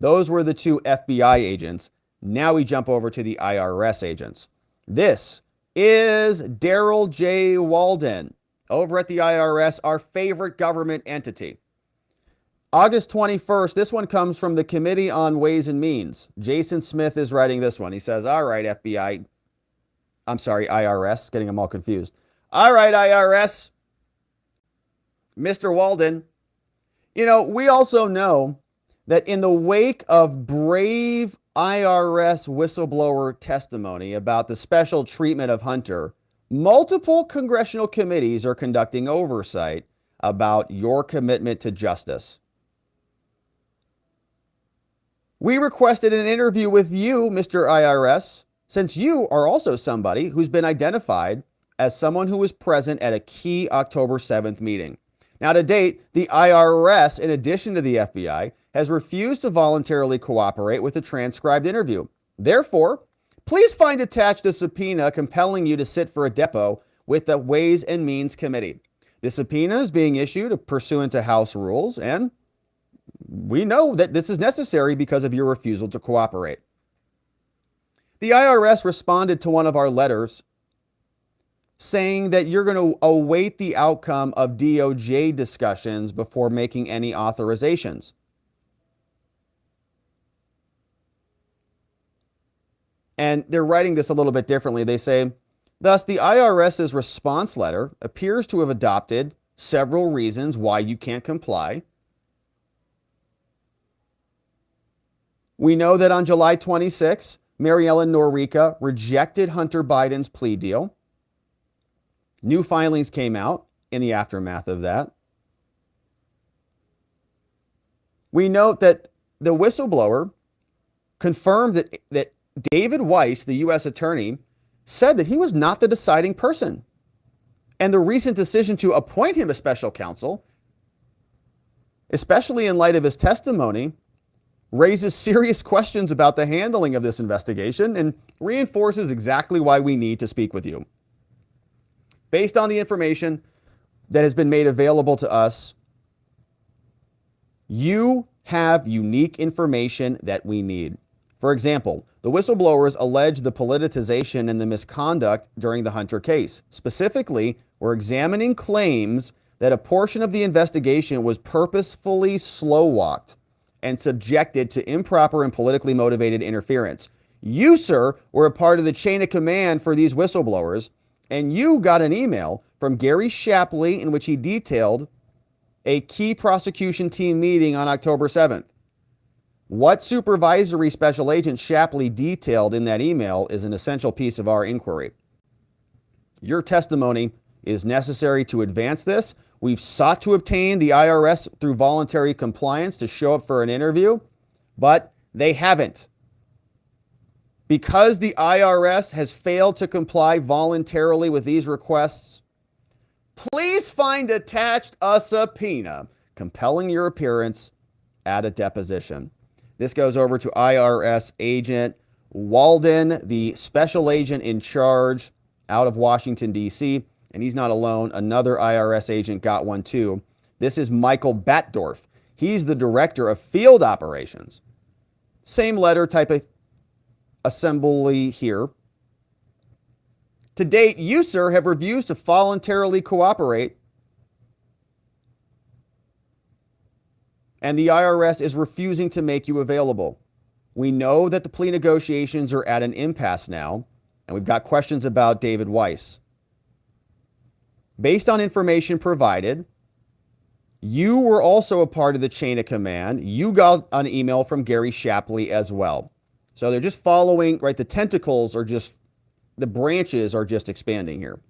those were the two FBI agents. Now we jump over to the IRS agents. This is Darrell J. Waldon over at the IRS, our favorite government entity. August 21st, this one comes from the Committee on Ways and Means. Jason Smith is writing this one. He says, all right, IRS, getting them all confused. All right, IRS, Mr. Waldon, we also know that in the wake of brave IRS whistleblower testimony about the special treatment of Hunter, multiple congressional committees are conducting oversight about your commitment to justice. We requested an interview with you, Mr. IRS, since you are also somebody who's been identified as someone who was present at a key October 7th meeting. Now, to date, the IRS, in addition to the FBI, has refused to voluntarily cooperate with the transcribed interview. Therefore, please find attached a subpoena compelling you to sit for a depo with the Ways and Means Committee. The subpoena is being issued pursuant to House rules, and we know that this is necessary because of your refusal to cooperate. The IRS responded to one of our letters saying that you're going to await the outcome of DOJ discussions before making any authorizations. And they're writing this a little bit differently. They say, thus, the IRS's response letter appears to have adopted several reasons why you can't comply. We know that on July 26, Mary Ellen Norica rejected Hunter Biden's plea deal. New filings came out in the aftermath of that. We note that the whistleblower confirmed that David Weiss, the U.S. attorney, said that he was not the deciding person. And the recent decision to appoint him as special counsel, especially in light of his testimony, raises serious questions about the handling of this investigation and reinforces exactly why we need to speak with you. Based on the information that has been made available to us, you have unique information that we need. For example, the whistleblowers allege the politicization and the misconduct during the Hunter case. Specifically, we're examining claims that a portion of the investigation was purposefully slow-walked and subjected to improper and politically motivated interference. You, sir, were a part of the chain of command for these whistleblowers, and you got an email from Gerry Shapley in which he detailed a key prosecution team meeting on October 7th. What supervisory special agent Shapley detailed in that email is an essential piece of our inquiry. Your testimony is necessary to advance this. We've sought to obtain the IRS through voluntary compliance to show up for an interview, but they haven't. Because the IRS has failed to comply voluntarily with these requests, please find attached a subpoena compelling your appearance at a deposition. This goes over to IRS agent Waldon, the special agent in charge out of Washington, D.C., and he's not alone. Another IRS agent got one too. This is Michael Batdorf. He's the director of field operations. Same letter type of assembly here. To date, you, sir, have refused to voluntarily cooperate, and the IRS is refusing to make you available. We know that the plea negotiations are at an impasse now, and we've got questions about David Weiss. Based on information provided, you were also a part of the chain of command. You got an email from Gerry Shapley as well. So they're just following, right? The tentacles are just, the branches are just expanding here.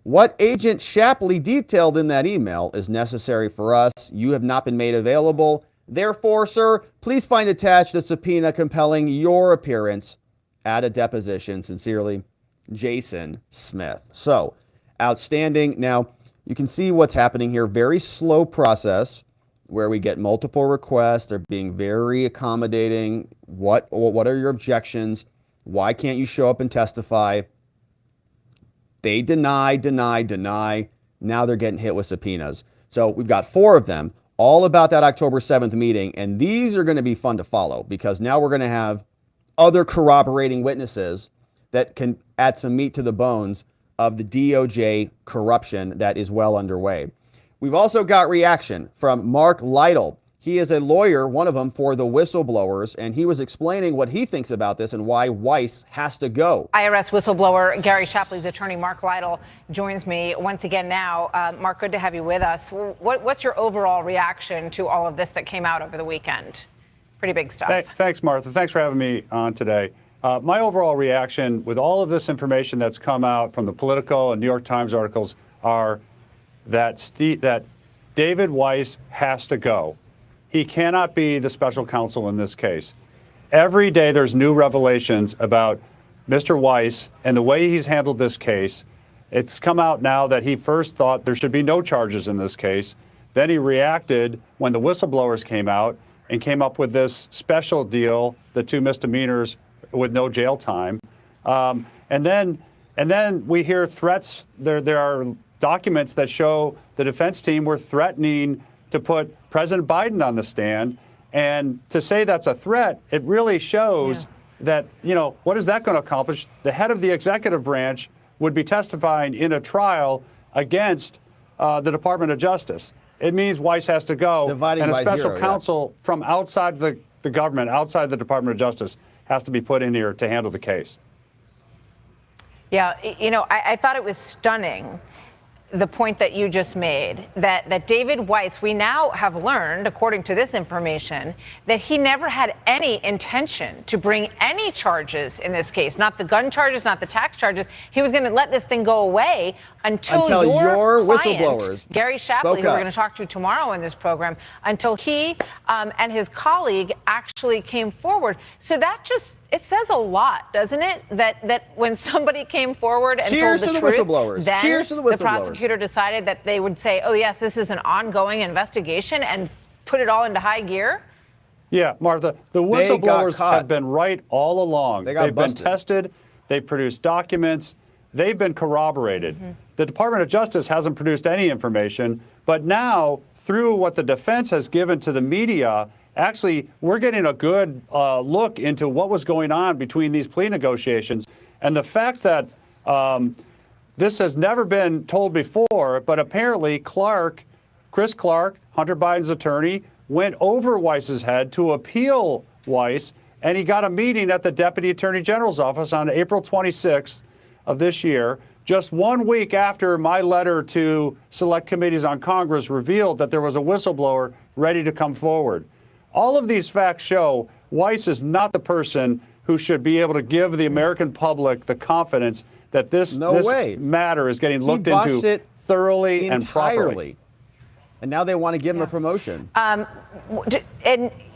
What Agent Shapley detailed in that email is necessary for us. You have not been made available. Therefore, sir, please find attached a subpoena compelling your appearance at a deposition. Sincerely, Jason Smith. So, outstanding. Now, you can see what's happening here. Very slow process where we get multiple requests. They're being very accommodating. What are your objections? Why can't you show up and testify? They deny. Now they're getting hit with subpoenas. So we've got 4 of them, all about that October 7th meeting. And these are going to be fun to follow because now we're going to have other corroborating witnesses that can add some meat to the bones of the DOJ corruption that is well underway. We've also got reaction from Mark Lytle. He is a lawyer, one of them, for the whistleblowers, and he was explaining what he thinks about this and why Weiss has to go. IRS whistleblower Gerry Shapley's attorney, Mark Lytle, joins me once again now. Mark, good to have you with us. What's your overall reaction to all of this that came out over the weekend? Pretty big stuff. Thanks, Martha. Thanks for having me on today. My overall reaction with all of this information that's come out from the Politico and New York Times articles are that David Weiss has to go. He cannot be the special counsel in this case. Every day there's new revelations about Mr. Weiss and the way he's handled this case. It's come out now that he first thought there should be no charges in this case. Then he reacted when the whistleblowers came out and came up with this special deal, the 2 misdemeanors with no jail time. And then we hear threats. There are documents that show the defense team were threatening to put President Biden on the stand. And to say that's a threat, it really shows that, what is that going to accomplish? The head of the executive branch would be testifying in a trial against the Department of Justice. It means Weiss has to go. And a special counsel from outside the government, outside the Department of Justice, has to be put in here to handle the case. Yeah, I thought it was stunning the point that you just made, that David Weiss, we now have learned, according to this information, that he never had any intention to bring any charges in this case, not the gun charges, not the tax charges. He was going to let this thing go away until your client, whistleblowers, Gerry Shapley, who we're going to talk to tomorrow in this program, until he and his colleague actually came forward. So that just, it says a lot, doesn't it? That when somebody came forward and Cheers told the to the truth, whistleblowers. then Cheers to the whistleblowers. the prosecutor decided that they would say, oh, yes, this is an ongoing investigation and put it all into high gear? Yeah, Martha, the whistleblowers have been right all along. They've been tested. They've produced documents. They've been corroborated. The Department of Justice hasn't produced any information, but now, through what the defense has given to the media, actually, we're getting a good look into what was going on between these plea negotiations. And the fact that this has never been told before, but apparently Chris Clark, Hunter Biden's attorney, went over Weiss's head to appeal Weiss, and he got a meeting at the Deputy Attorney General's office on April 26th of this year, just 1 week after my letter to select committees on Congress revealed that there was a whistleblower ready to come forward. All of these facts show Weiss is not the person who should be able to give the American public the confidence that this matter is getting looked into thoroughly and properly. And now they want to give him a promotion. And,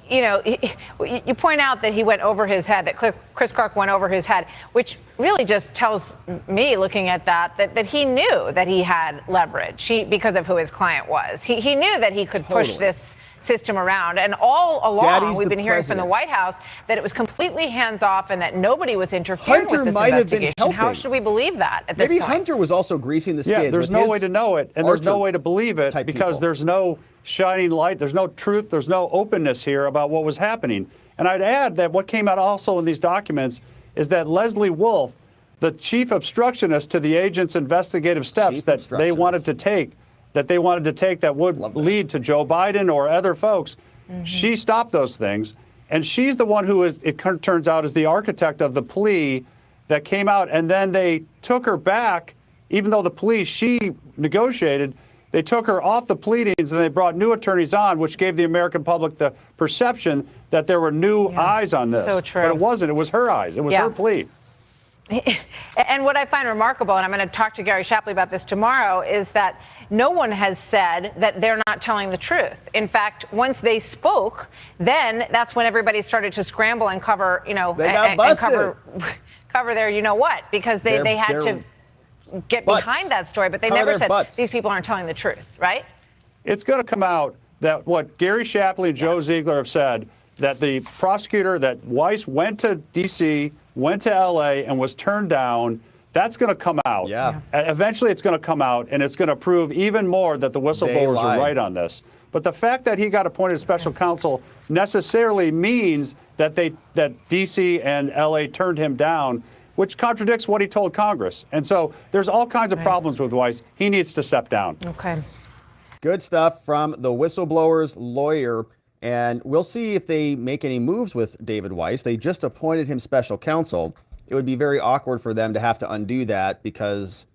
you know, you point out that he went over his head, that Chris Clark went over his head, which really just tells me, looking at that he knew that he had leverage because of who his client was. He knew that he could push this system around. And all along, we've been hearing from the White House that it was completely hands-off and that nobody was interfering with this investigation. How should we believe that at this point? Maybe Hunter was also greasing the skids. Yeah, there's no way to know it, and there's no way to believe it because there's no shining light, there's no truth, there's no openness here about what was happening. And I'd add that what came out also in these documents is that Leslie Wolf, the chief obstructionist to the agent's investigative steps that they wanted to take, that would lead to Joe Biden or other folks, she stopped those things. And she's the one who is, it turns out, is the architect of the plea that came out. And then they took her back, even though the plea she negotiated, they took her off the pleadings and they brought new attorneys on, which gave the American public the perception that there were new eyes on this. So true. But it wasn't. It was her eyes. It was her plea. And what I find remarkable, and I'm going to talk to Gerry Shapley about this tomorrow, is that no one has said that they're not telling the truth. In fact, once they spoke, then that's when everybody started to scramble and cover, you know, and cover their, you know what, because they had to get behind that story, but they never said these people aren't telling the truth, right? It's going to come out that what Gerry Shapley and Joe Ziegler have said, that the prosecutor, that Weiss went to D.C., went to L.A., and was turned down. That's going to come out. Yeah. Eventually it's going to come out, and it's going to prove even more that the whistleblowers were right on this. But the fact that he got appointed special counsel necessarily means that D.C. and L.A. turned him down, which contradicts what he told Congress. And so there's all kinds of problems with Weiss. He needs to step down. Okay. Good stuff from the whistleblower's lawyer. And we'll see if they make any moves with David Weiss. They just appointed him special counsel. It would be very awkward for them to have to undo that because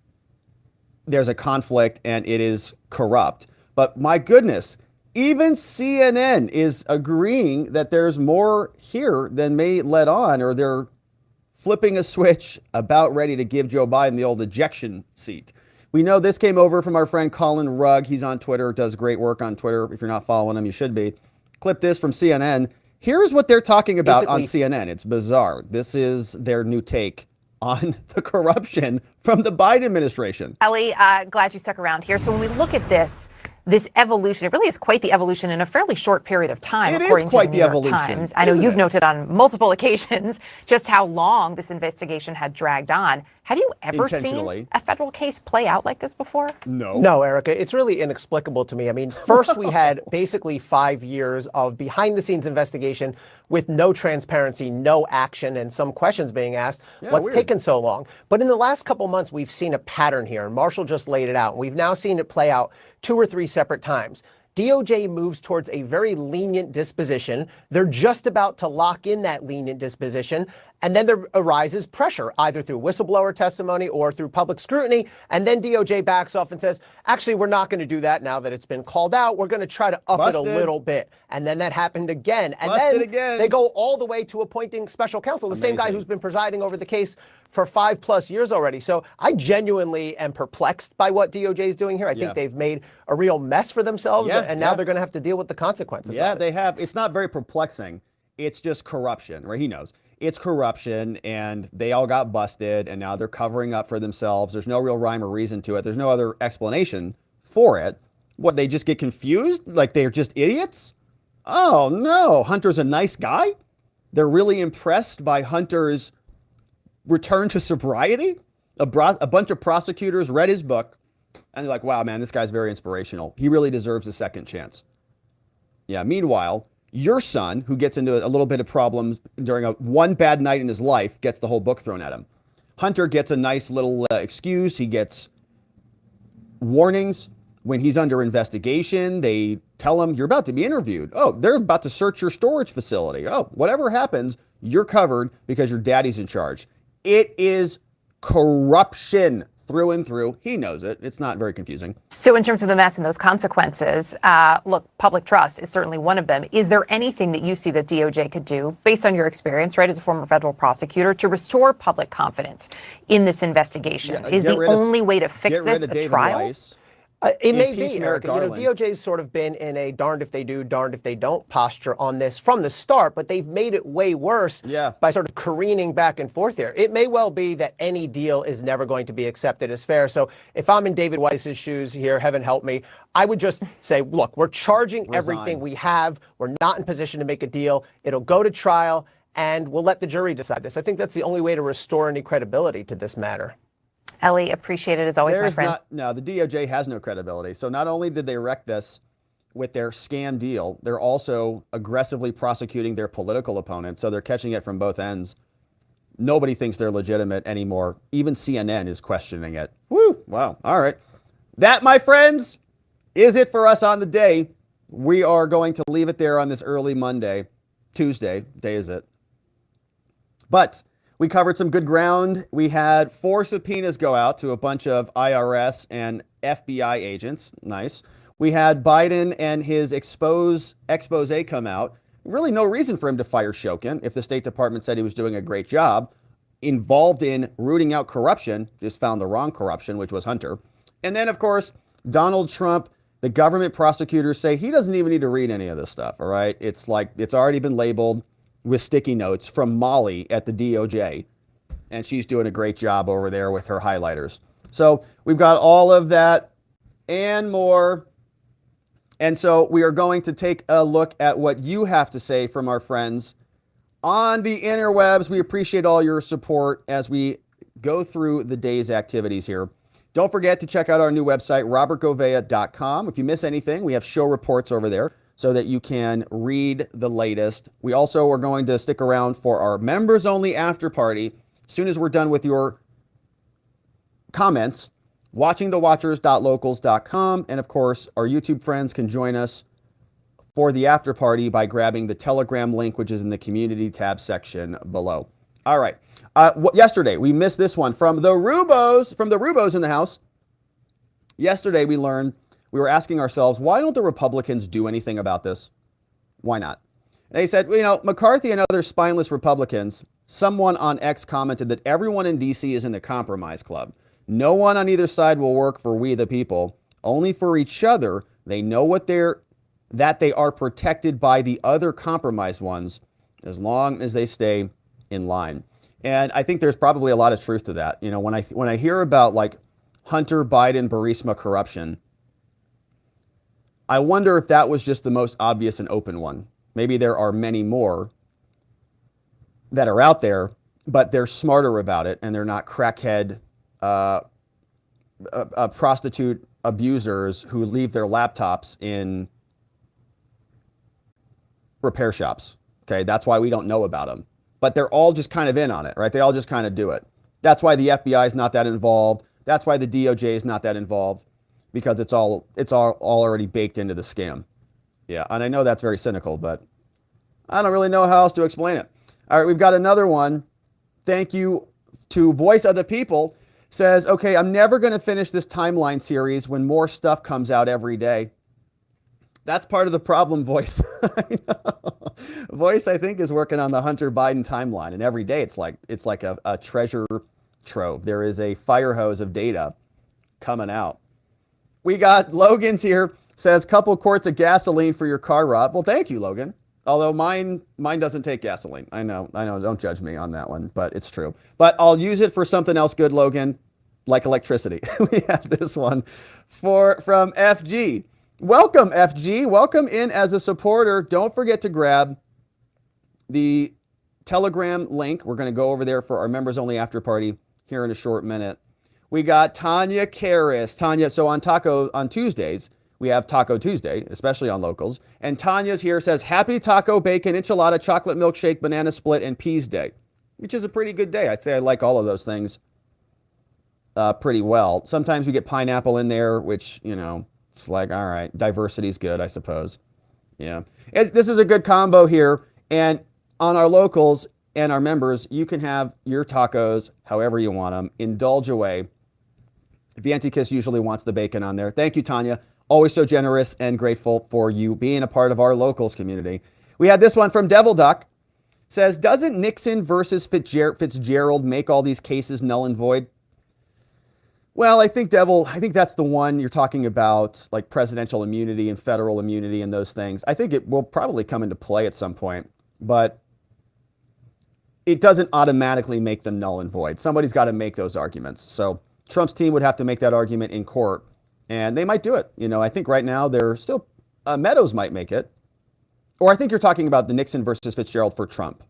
there's a conflict and it is corrupt. But my goodness, even CNN is agreeing that there's more here than may let on, or they're flipping a switch, about ready to give Joe Biden the old ejection seat. We know this came over from our friend Colin Rugg. He's on Twitter, does great work on Twitter. If you're not following him, you should be. Clip this from CNN. Here's what they're talking about on CNN. It's bizarre. This is their new take on the corruption from the Biden administration. Ellie, glad you stuck around here. So when we look at this evolution, it really is quite the evolution in a fairly short period of time, according to the New York Times. I know you've noted on multiple occasions just how long this investigation had dragged on. Have you ever seen a federal case play out like this before? No. No, Erica, it's really inexplicable to me. I mean, first we had basically 5 years of behind-the-scenes investigation with no transparency, no action, and some questions being asked. What's taken so long? But in the last couple months, we've seen a pattern here, and Marshall just laid it out. We've now seen it play out 2 or 3 separate times. DOJ moves towards a very lenient disposition. They're just about to lock in that lenient disposition. And then there arises pressure, either through whistleblower testimony or through public scrutiny. And then DOJ backs off and says, actually, we're not going to do that now that it's been called out. We're going to try to up it a little bit. And then that happened again. And then they go all the way to appointing special counsel, the same guy who's been presiding over the case for 5+ years already. So I genuinely am perplexed by what DOJ is doing here. I think they've made a real mess for themselves, and now they're going to have to deal with the consequences. Yeah, they have. It's not very perplexing. It's just corruption, right? He knows. It's corruption, and they all got busted, and now they're covering up for themselves. There's no real rhyme or reason to it. There's no other explanation for it. What, they just get confused? Like they're just idiots? Oh, no. Hunter's a nice guy? They're really impressed by Hunter's return to sobriety? A bunch of prosecutors read his book, and they're like, wow, man, this guy's very inspirational. He really deserves a second chance. Yeah, meanwhile, your son, who gets into a little bit of problems during one bad night in his life, gets the whole book thrown at him. Hunter gets a nice little excuse. He gets warnings. When he's under investigation, they tell him, you're about to be interviewed. Oh, they're about to search your storage facility. Oh, whatever happens, you're covered because your daddy's in charge. It is corruption through and through. He knows it. It's not very confusing. So in terms of the mess and those consequences, look, public trust is certainly one of them. Is there anything that you see that DOJ could do, based on your experience, right, as a former federal prosecutor, to restore public confidence in this investigation? Is the only way to fix this a trial? Weiss. It may be, Erica. DOJ's sort of been in a darned if they do, darned if they don't posture on this from the start, but they've made it way worse by sort of careening back and forth here. It may well be that any deal is never going to be accepted as fair. So if I'm in David Weiss's shoes here, heaven help me, I would just say, look, we're charging everything we have. We're not in position to make a deal. It'll go to trial, and we'll let the jury decide this. I think that's the only way to restore any credibility to this matter. Ellie, appreciate it as always, my friend. No, the DOJ has no credibility. So not only did they wreck this with their scam deal, they're also aggressively prosecuting their political opponents. So they're catching it from both ends. Nobody thinks they're legitimate anymore. Even CNN is questioning it. Woo! Wow. All right. That, my friends, is it for us on the day. We are going to leave it there on this early Monday. Tuesday day is it. But we covered some good ground. We had 4 subpoenas go out to a bunch of IRS and FBI agents. Nice. We had Biden and his expose come out. Really no reason for him to fire Shokin if the State Department said he was doing a great job. Involved in rooting out corruption, just found the wrong corruption, which was Hunter. And then, of course, Donald Trump, the government prosecutors say he doesn't even need to read any of this stuff, all right? It's like it's already been labeled with sticky notes from Molly at the DOJ. And she's doing a great job over there with her highlighters. So we've got all of that and more. And so we are going to take a look at what you have to say from our friends on the interwebs. We appreciate all your support as we go through the day's activities here. Don't forget to check out our new website, robertgovea.com. If you miss anything, we have show reports over there so that you can read the latest. We also are going to stick around for our members only after party. As soon as we're done with your comments, watchingthewatchers.locals.com. And of course, our YouTube friends can join us for the after party by grabbing the Telegram link, which is in the community tab section below. All right. Yesterday, we missed this one from the Rubos in the house. Yesterday, we were asking ourselves, why don't the Republicans do anything about this? Why not? And they said, McCarthy and other spineless Republicans, someone on X commented that everyone in D.C. is in the compromise club. No one on either side will work for we the people, only for each other. They know that they are protected by the other compromised ones as long as they stay in line. And I think there's probably a lot of truth to that. When I hear about like Hunter Biden Burisma corruption, I wonder if that was just the most obvious and open one. Maybe there are many more that are out there, but they're smarter about it and they're not crackhead prostitute abusers who leave their laptops in repair shops. Okay, that's why we don't know about them. But they're all just kind of in on it, right? They all just kind of do it. That's why the FBI is not that involved. That's why the DOJ is not that involved, because it's all already baked into the scam. Yeah, and I know that's very cynical, but I don't really know how else to explain it. All right, we've got another one. thank you to Voice of the People, says, okay, I'm never going to finish this timeline series when more stuff comes out every day. That's part of the problem, Voice. I know. Voice, I think, is working on the Hunter Biden timeline, and every day it's like a treasure trove. There is a fire hose of data coming out. We got Logan's here, says, couple quarts of gasoline for your car, Rob. Well, thank you, Logan. Although mine doesn't take gasoline. I know. Don't judge me on that one, but it's true. But I'll use it for something else good, Logan, like electricity. We have this one from FG. Welcome, FG. Welcome in as a supporter. Don't forget to grab the Telegram link. We're going to go over there for our members only after party here in a short minute. We got Tanya Karras. Tanya, so on Tuesdays, we have Taco Tuesday, especially on locals. And Tanya's here, says, happy taco, bacon, enchilada, chocolate milkshake, banana split, and peas day, which is a pretty good day. I'd say I like all of those things pretty well. Sometimes we get pineapple in there, which, it's like, all right, diversity's good, I suppose. Yeah. This is a good combo here. And on our locals and our members, you can have your tacos however you want them. Indulge away. Vientikiss usually wants the bacon on there. Thank you, Tanya. Always so generous and grateful for you being a part of our locals community. We had this one from Devil Duck. Says, doesn't Nixon versus Fitzgerald make all these cases null and void? Well, I think that's the one you're talking about, like presidential immunity and federal immunity and those things. I think it will probably come into play at some point, but it doesn't automatically make them null and void. Somebody's got to make those arguments. So Trump's team would have to make that argument in court. And they might do it. I think right now they're still, Meadows might make it. Or I think you're talking about the Nixon versus Fitzgerald for Trump.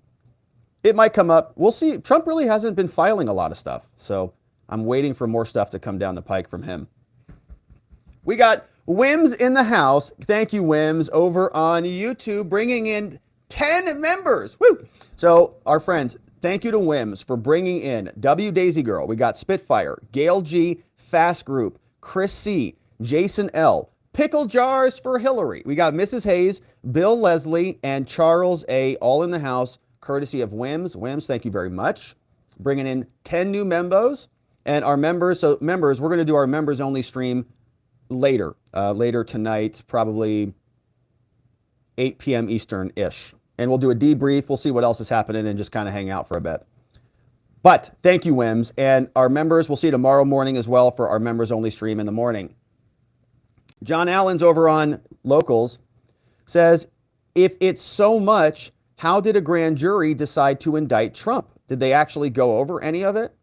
It might come up. We'll see. Trump really hasn't been filing a lot of stuff. So I'm waiting for more stuff to come down the pike from him. We got Wims in the house. Thank you, Wims, over on YouTube, bringing in 10 members. Woo! So our friends, thank you to Wims for bringing in W. Daisy Girl. We got Spitfire, Gail G, Fast Group, Chris C, Jason L, Pickle Jars for Hillary. We got Mrs. Hayes, Bill Leslie, and Charles A, all in the house, courtesy of Wims. Wims, thank you very much. Bringing in 10 new members. And our members, we're going to do our members only stream later tonight, probably 8 p.m. Eastern-ish. And we'll do a debrief. We'll see what else is happening and just kind of hang out for a bit. But thank you, Wims. And our members, we'll see you tomorrow morning as well for our members only stream in the morning. John Allen's over on Locals says, if it's so much, how did a grand jury decide to indict Trump? Did they actually go over any of it?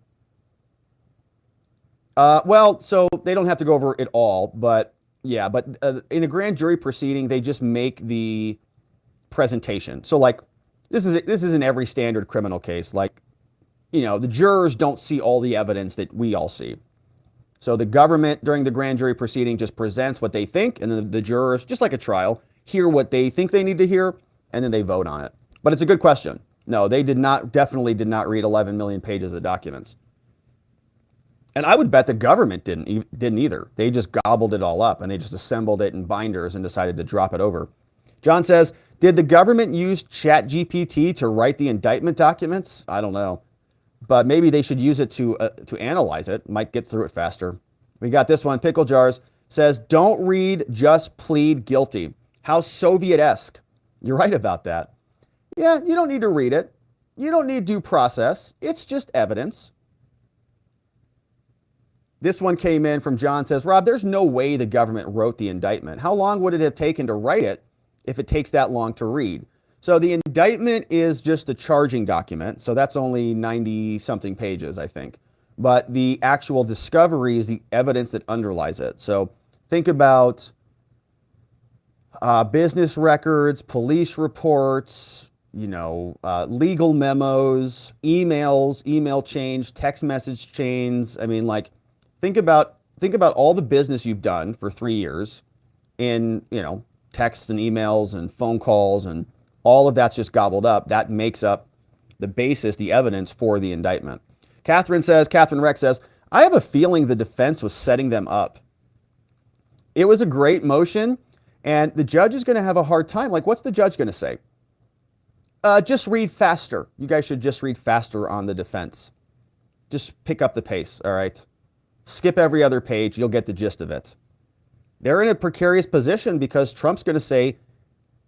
Well, so they don't have to go over it all, but yeah, but in a grand jury proceeding, they just make the presentation. So like, this is in every standard criminal case. Like, the jurors don't see all the evidence that we all see. So the government during the grand jury proceeding just presents what they think, and then the jurors, just like a trial, hear what they think they need to hear, and then they vote on it. But it's a good question. No, they definitely did not read 11 million pages of documents. And I would bet the government didn't either. They just gobbled it all up, and they just assembled it in binders and decided to drop it over. John says, did the government use ChatGPT to write the indictment documents? I don't know. But maybe they should use it to analyze it. Might get through it faster. We got this one. Pickle Jars says, don't read, just plead guilty. How Soviet-esque. You're right about that. Yeah, you don't need to read it. You don't need due process. It's just evidence. This one came in from John, says, Rob, there's no way the government wrote the indictment. How long would it have taken to write it if it takes that long to read? So the indictment is just the charging document. So that's only 90-something pages, I think. But the actual discovery is the evidence that underlies it. So think about business records, police reports, legal memos, emails, email chains, text message chains. I mean, like, think about all the business you've done for 3 years in, texts and emails and phone calls, and all of that's just gobbled up. That makes up the basis, the evidence for the indictment. Catherine Rex says, I have a feeling the defense was setting them up. It was a great motion, and the judge is going to have a hard time. Like, what's the judge going to say? Just read faster. You guys should just read faster on the defense. Just pick up the pace, all right? Skip every other page. You'll get the gist of it. They're in a precarious position because Trump's going to say,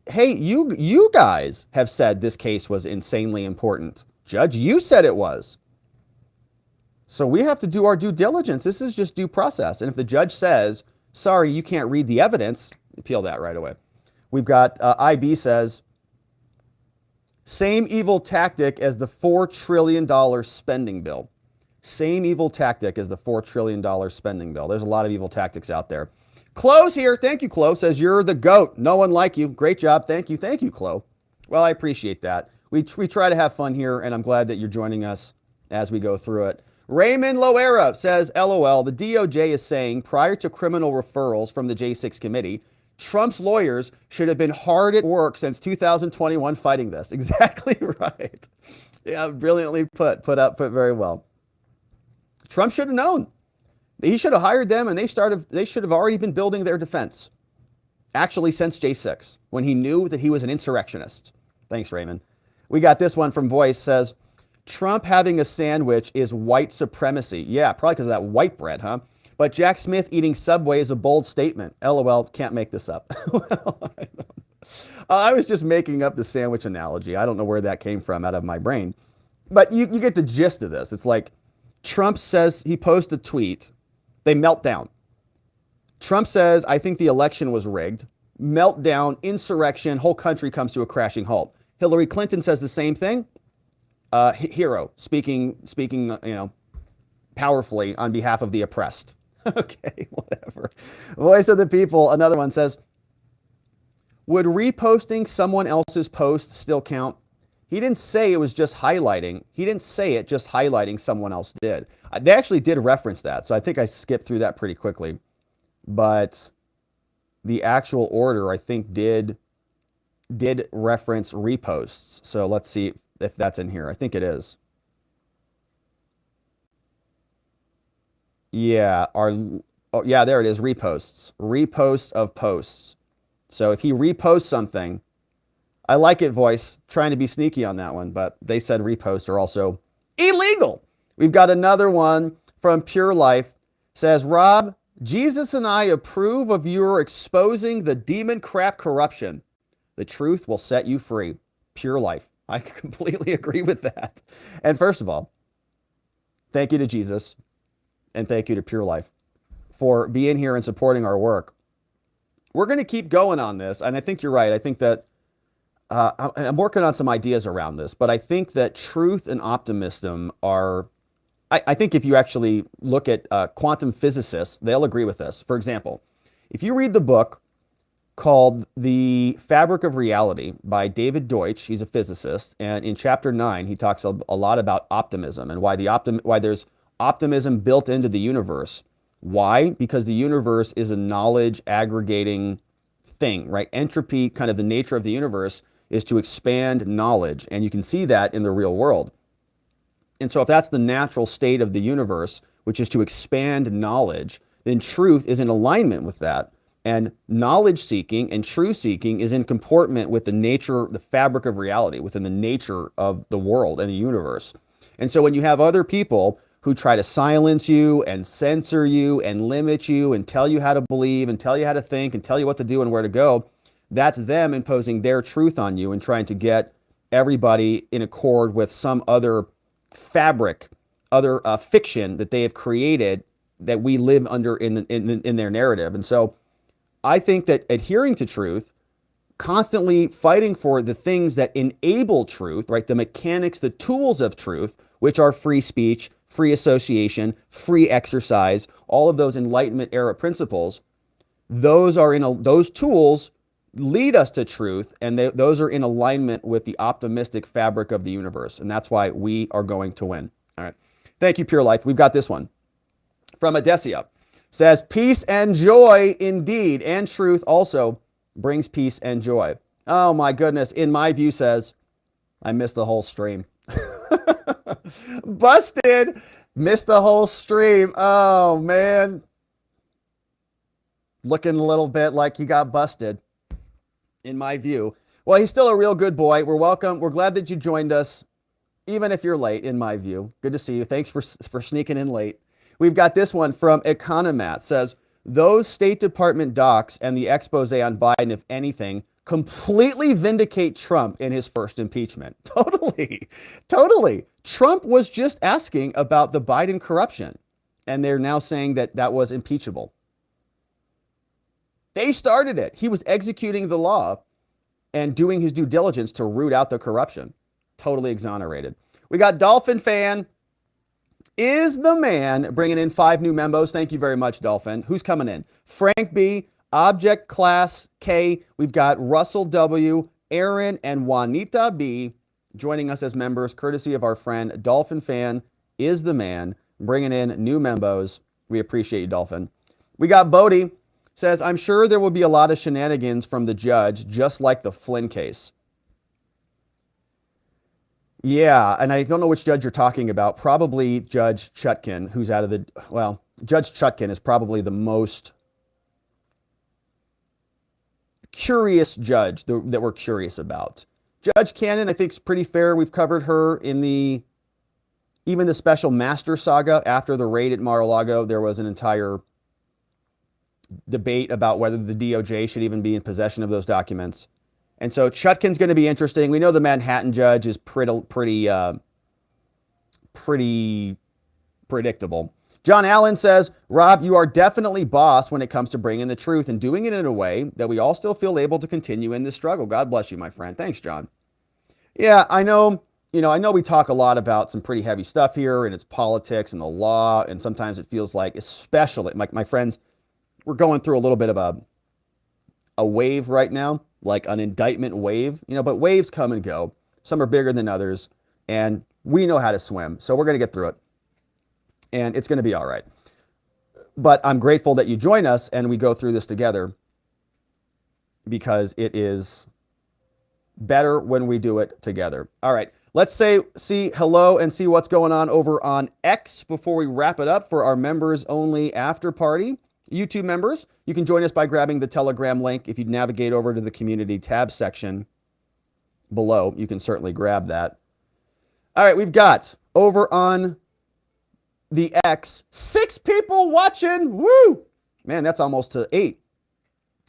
hey, you guys have said this case was insanely important. Judge, you said it was. So we have to do our due diligence. This is just due process. And if the judge says, sorry, you can't read the evidence, appeal that right away. We've got IB says, same evil tactic as the $4 trillion spending bill. Same evil tactic as the $4 trillion spending bill. There's a lot of evil tactics out there. Chloe's here. Thank you, Chloe. Says, you're the GOAT. No one like you. Great job. Thank you. Thank you, Chloe. Well, I appreciate that. We try to have fun here, and I'm glad that you're joining us as we go through it. Raymond Loera says, LOL, the DOJ is saying prior to criminal referrals from the J6 committee, Trump's lawyers should have been hard at work since 2021 fighting this. Exactly right. Yeah, brilliantly put very well. Trump should have known. He should have hired them, and they should have already been building their defense. Actually, since J6, when he knew that he was an insurrectionist. Thanks, Raymond. We got this one from Voice, says, Trump having a sandwich is white supremacy. Yeah, probably because of that white bread, huh? But Jack Smith eating Subway is a bold statement. LOL, can't make this up. Well, I was just making up the sandwich analogy. I don't know where that came from out of my brain. But you get the gist of this. It's like Trump says, he posts a tweet. They melt down. Trump says, I think the election was rigged. Meltdown, insurrection, whole country comes to a crashing halt. Hillary Clinton says the same thing. Hero, speaking, powerfully on behalf of the oppressed. Okay, whatever. Voice of the People, another one says, would reposting someone else's post still count? He didn't say it was just highlighting. He didn't say it just highlighting someone else did. They actually did reference that, so I think I skipped through that pretty quickly. But the actual order, I think, did reference reposts. So let's see if that's in here. I think it is. Yeah, there it is, reposts. Reposts of posts. So if he reposts something, I like it, Voice, trying to be sneaky on that one, but they said reposts are also illegal. We've got another one from Pure Life. Says, Rob, Jesus and I approve of your exposing the demon crap corruption. The truth will set you free. Pure Life. I completely agree with that. And first of all, thank you to Jesus and thank you to Pure Life for being here and supporting our work. We're going to keep going on this, and I think you're right. I think that I'm working on some ideas around this, but I think that truth and optimism are, I think if you actually look at quantum physicists, they'll agree with this. For example, if you read the book called The Fabric of Reality by David Deutsch, he's a physicist, and in chapter 9, he talks a lot about optimism and why there's optimism built into the universe. Why? Because the universe is a knowledge aggregating thing, right? Entropy, kind of the nature of the universe, is to expand knowledge, and you can see that in the real world. And so if that's the natural state of the universe, which is to expand knowledge, then truth is in alignment with that. And knowledge seeking and truth seeking is in comportment with the nature, the fabric of reality, within the nature of the world and the universe. And so when you have other people who try to silence you and censor you and limit you and tell you how to believe and tell you how to think and tell you what to do and where to go, that's them imposing their truth on you and trying to get everybody in accord with some other fabric, other fiction that they have created that we live under in their narrative. And so I think that adhering to truth, constantly fighting for the things that enable truth, right? The mechanics, the tools of truth, which are free speech, free association, free exercise, all of those Enlightenment era principles, those tools lead us to truth, and those are in alignment with the optimistic fabric of the universe. And that's why we are going to win. All right. Thank you, Pure Life. We've got this one from Adesia. Says, peace and joy indeed, and truth also brings peace and joy. Oh my goodness. In my view, says, I missed the whole stream. Busted. Missed the whole stream. Oh man. Looking a little bit like you got busted. In my view, Well, he's still a real good boy. We're welcome. We're glad that you joined us, even if you're late, in my view. Good to see you. Thanks for sneaking in late. We've got this one from Economat. Says, those State Department docs and the expose on Biden, if anything, completely vindicate Trump in his first impeachment. Totally. Trump was just asking about the Biden corruption, and they're now saying that that was impeachable. They started it. He was executing the law and doing his due diligence to root out the corruption. Totally exonerated. We got Dolphin Fan is the man, bringing in 5 new members. Thank you very much, Dolphin. Who's coming in? Frank B, Object Class K. We've got Russell W, Aaron, and Juanita B joining us as members, courtesy of our friend Dolphin Fan is the man, bringing in new members. We appreciate you, Dolphin. We got Bodie. Says, I'm sure there will be a lot of shenanigans from the judge, just like the Flynn case. Yeah, and I don't know which judge you're talking about. Probably Judge Shokin, who's out of the, well, Judge Shokin is probably the most curious judge that we're curious about. Judge Cannon, I think, is pretty fair. We've covered her in even the special master saga. After the raid at Mar-a-Lago, there was an entire debate about whether the DOJ should even be in possession of those documents. And so Chutkin's going to be interesting. We know the Manhattan judge is pretty predictable. John Allen says, Rob, you are definitely boss when it comes to bringing the truth and doing it in a way that we all still feel able to continue in this struggle. God bless you, my friend. Thanks, John. Yeah, I know we talk a lot about some pretty heavy stuff here, and it's politics and the law, and sometimes it feels like, especially, my friends, we're going through a little bit of a wave right now, like an indictment wave, but waves come and go. Some are bigger than others, and we know how to swim, so we're going to get through it, and it's going to be all right. But I'm grateful that you join us and we go through this together, because it is better when we do it together. All right, let's see hello and see what's going on over on X before we wrap it up for our members only after party. YouTube members, you can join us by grabbing the Telegram link. If you navigate over to the community tab section below, you can certainly grab that. All right, we've got over on the X, 6 people watching. Woo! Man, that's almost to 8.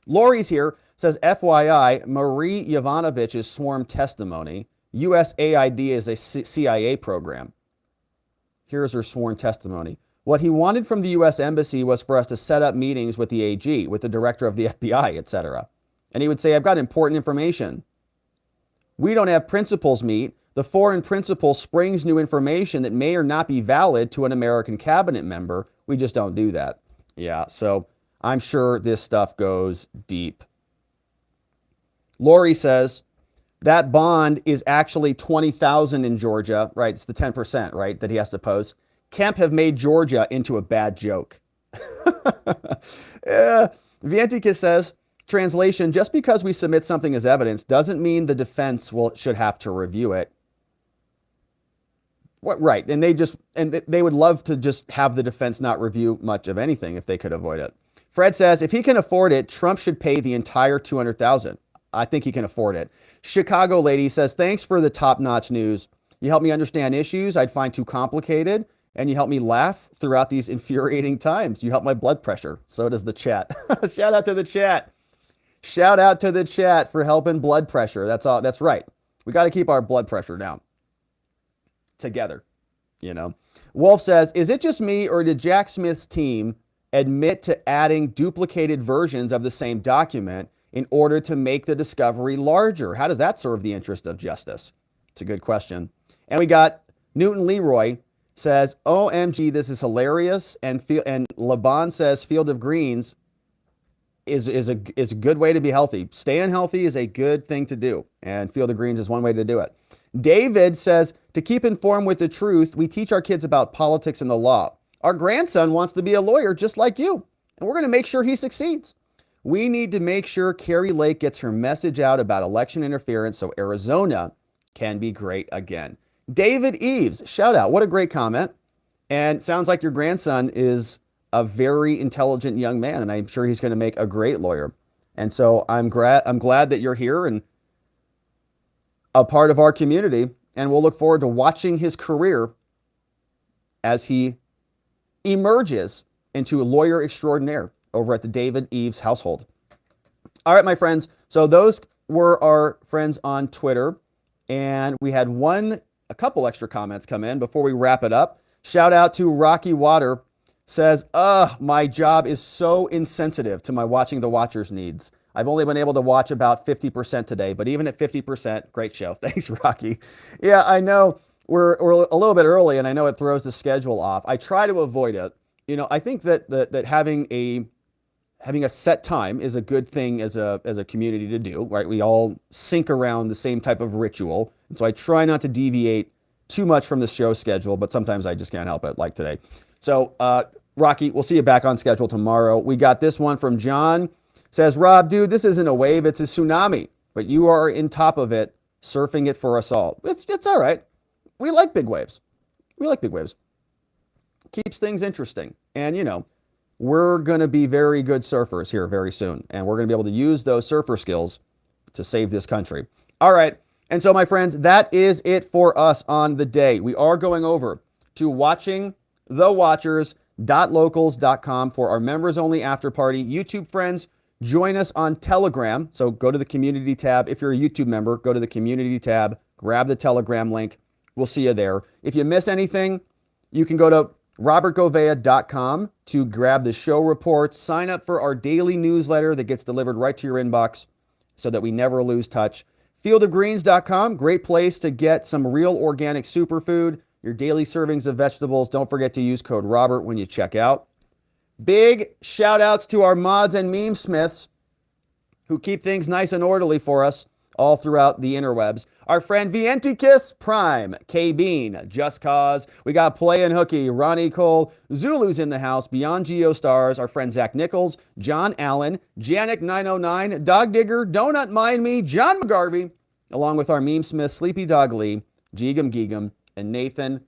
Lori's here, says, FYI, Marie Yovanovitch's sworn testimony. USAID is a CIA program. Here's her sworn testimony. What he wanted from the U.S. Embassy was for us to set up meetings with the AG, with the director of the FBI, etc. And he would say, I've got important information. We don't have principals meet. The foreign principal springs new information that may or not be valid to an American cabinet member. We just don't do that. Yeah, so I'm sure this stuff goes deep. Lori says, that bond is actually $20,000 in Georgia, right? It's the 10%, right, that he has to post. Kemp have made Georgia into a bad joke. Viantica says, translation, just because we submit something as evidence doesn't mean the defense should have to review it. What, right, and they would love to just have the defense not review much of anything if they could avoid it. Fred says, if he can afford it, Trump should pay the entire $200,000. I think he can afford it. Chicago lady says, thanks for the top-notch news. You help me understand issues I'd find too complicated, and you help me laugh throughout these infuriating times. You help my blood pressure. So does the chat. Shout out to the chat. Shout out to the chat for helping blood pressure. That's all. That's right. We got to keep our blood pressure down together. Wolf says, is it just me, or did Jack Smith's team admit to adding duplicated versions of the same document in order to make the discovery larger? How does that serve the interest of justice? It's a good question. And we got Newton Leroy says, OMG, this is hilarious. And Laban says, Field of Greens is a good way to be healthy. Staying healthy is a good thing to do. And Field of Greens is one way to do it. David says, to keep informed with the truth, we teach our kids about politics and the law. Our grandson wants to be a lawyer just like you, and we're going to make sure he succeeds. We need to make sure Carrie Lake gets her message out about election interference so Arizona can be great again. David Eves, shout out. What a great comment. And sounds like your grandson is a very intelligent young man, and I'm sure he's going to make a great lawyer. And so I'm glad that you're here, and a part of our community, and we'll look forward to watching his career as he emerges into a lawyer extraordinaire over at the David Eves household. All right, my friends. So those were our friends on Twitter, and we had a couple extra comments come in before we wrap it up. Shout out to Rocky Water, says, my job is so insensitive to my watching the watchers needs. I've only been able to watch about 50% today, but even at 50%, great show. Thanks, Rocky. Yeah, I know we're a little bit early, and I know it throws the schedule off. I try to avoid it. You know, I think that having a set time is a good thing as a community to do, right? We all sync around the same type of ritual. And so I try not to deviate too much from the show schedule, but sometimes I just can't help it, like today. So, Rocky, we'll see you back on schedule tomorrow. We got this one from John. Says, Rob, dude, this isn't a wave, it's a tsunami, but you are in top of it, surfing it for us all. It's all right. We like big waves. We like big waves. Keeps things interesting. And, you know, we're going to be very good surfers here very soon, and we're going to be able to use those surfer skills to save this country. All right. And so, my friends, that is it for us on the day. We are going over to watchingthewatchers.locals.com for our members-only after party. YouTube friends, join us on Telegram. So go to the community tab. If you're a YouTube member, go to the community tab, grab the Telegram link. We'll see you there. If you miss anything, you can go to robertgovea.com to grab the show reports, sign up for our daily newsletter that gets delivered right to your inbox so that we never lose touch. Fieldofgreens.com, great place to get some real organic superfood, your daily servings of vegetables. Don't forget to use code Robert when you check out. Big shout outs to our mods and meme smiths who keep things nice and orderly for us all throughout the interwebs. Our friend Vientikis Prime, K-Bean, Just Cause. We got Play and Hooky, Ronnie Cole, Zulu's in the house, Beyond Geostars, our friend Zach Nichols, John Allen, Janik909, Dog Digger, Donut Mind Me, John McGarvey, along with our meme smith, Sleepy Dog Lee, Geegum Geegum, and Nathan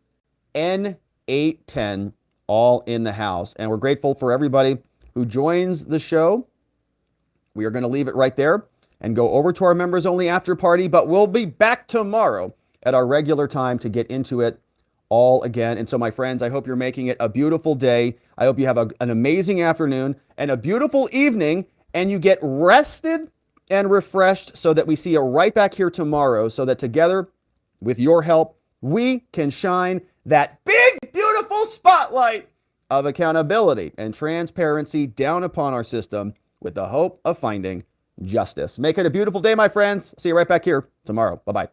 N810, all in the house. And we're grateful for everybody who joins the show. We are going to leave it right there and go over to our members only after party, but we'll be back tomorrow at our regular time to get into it all again. And so, my friends, I hope you're making it a beautiful day. I hope you have an amazing afternoon and a beautiful evening, and you get rested and refreshed so that we see you right back here tomorrow, so that together, with your help, we can shine that big, beautiful spotlight of accountability and transparency down upon our system with the hope of finding justice. Make it a beautiful day, my friends. See you right back here tomorrow. Bye-bye.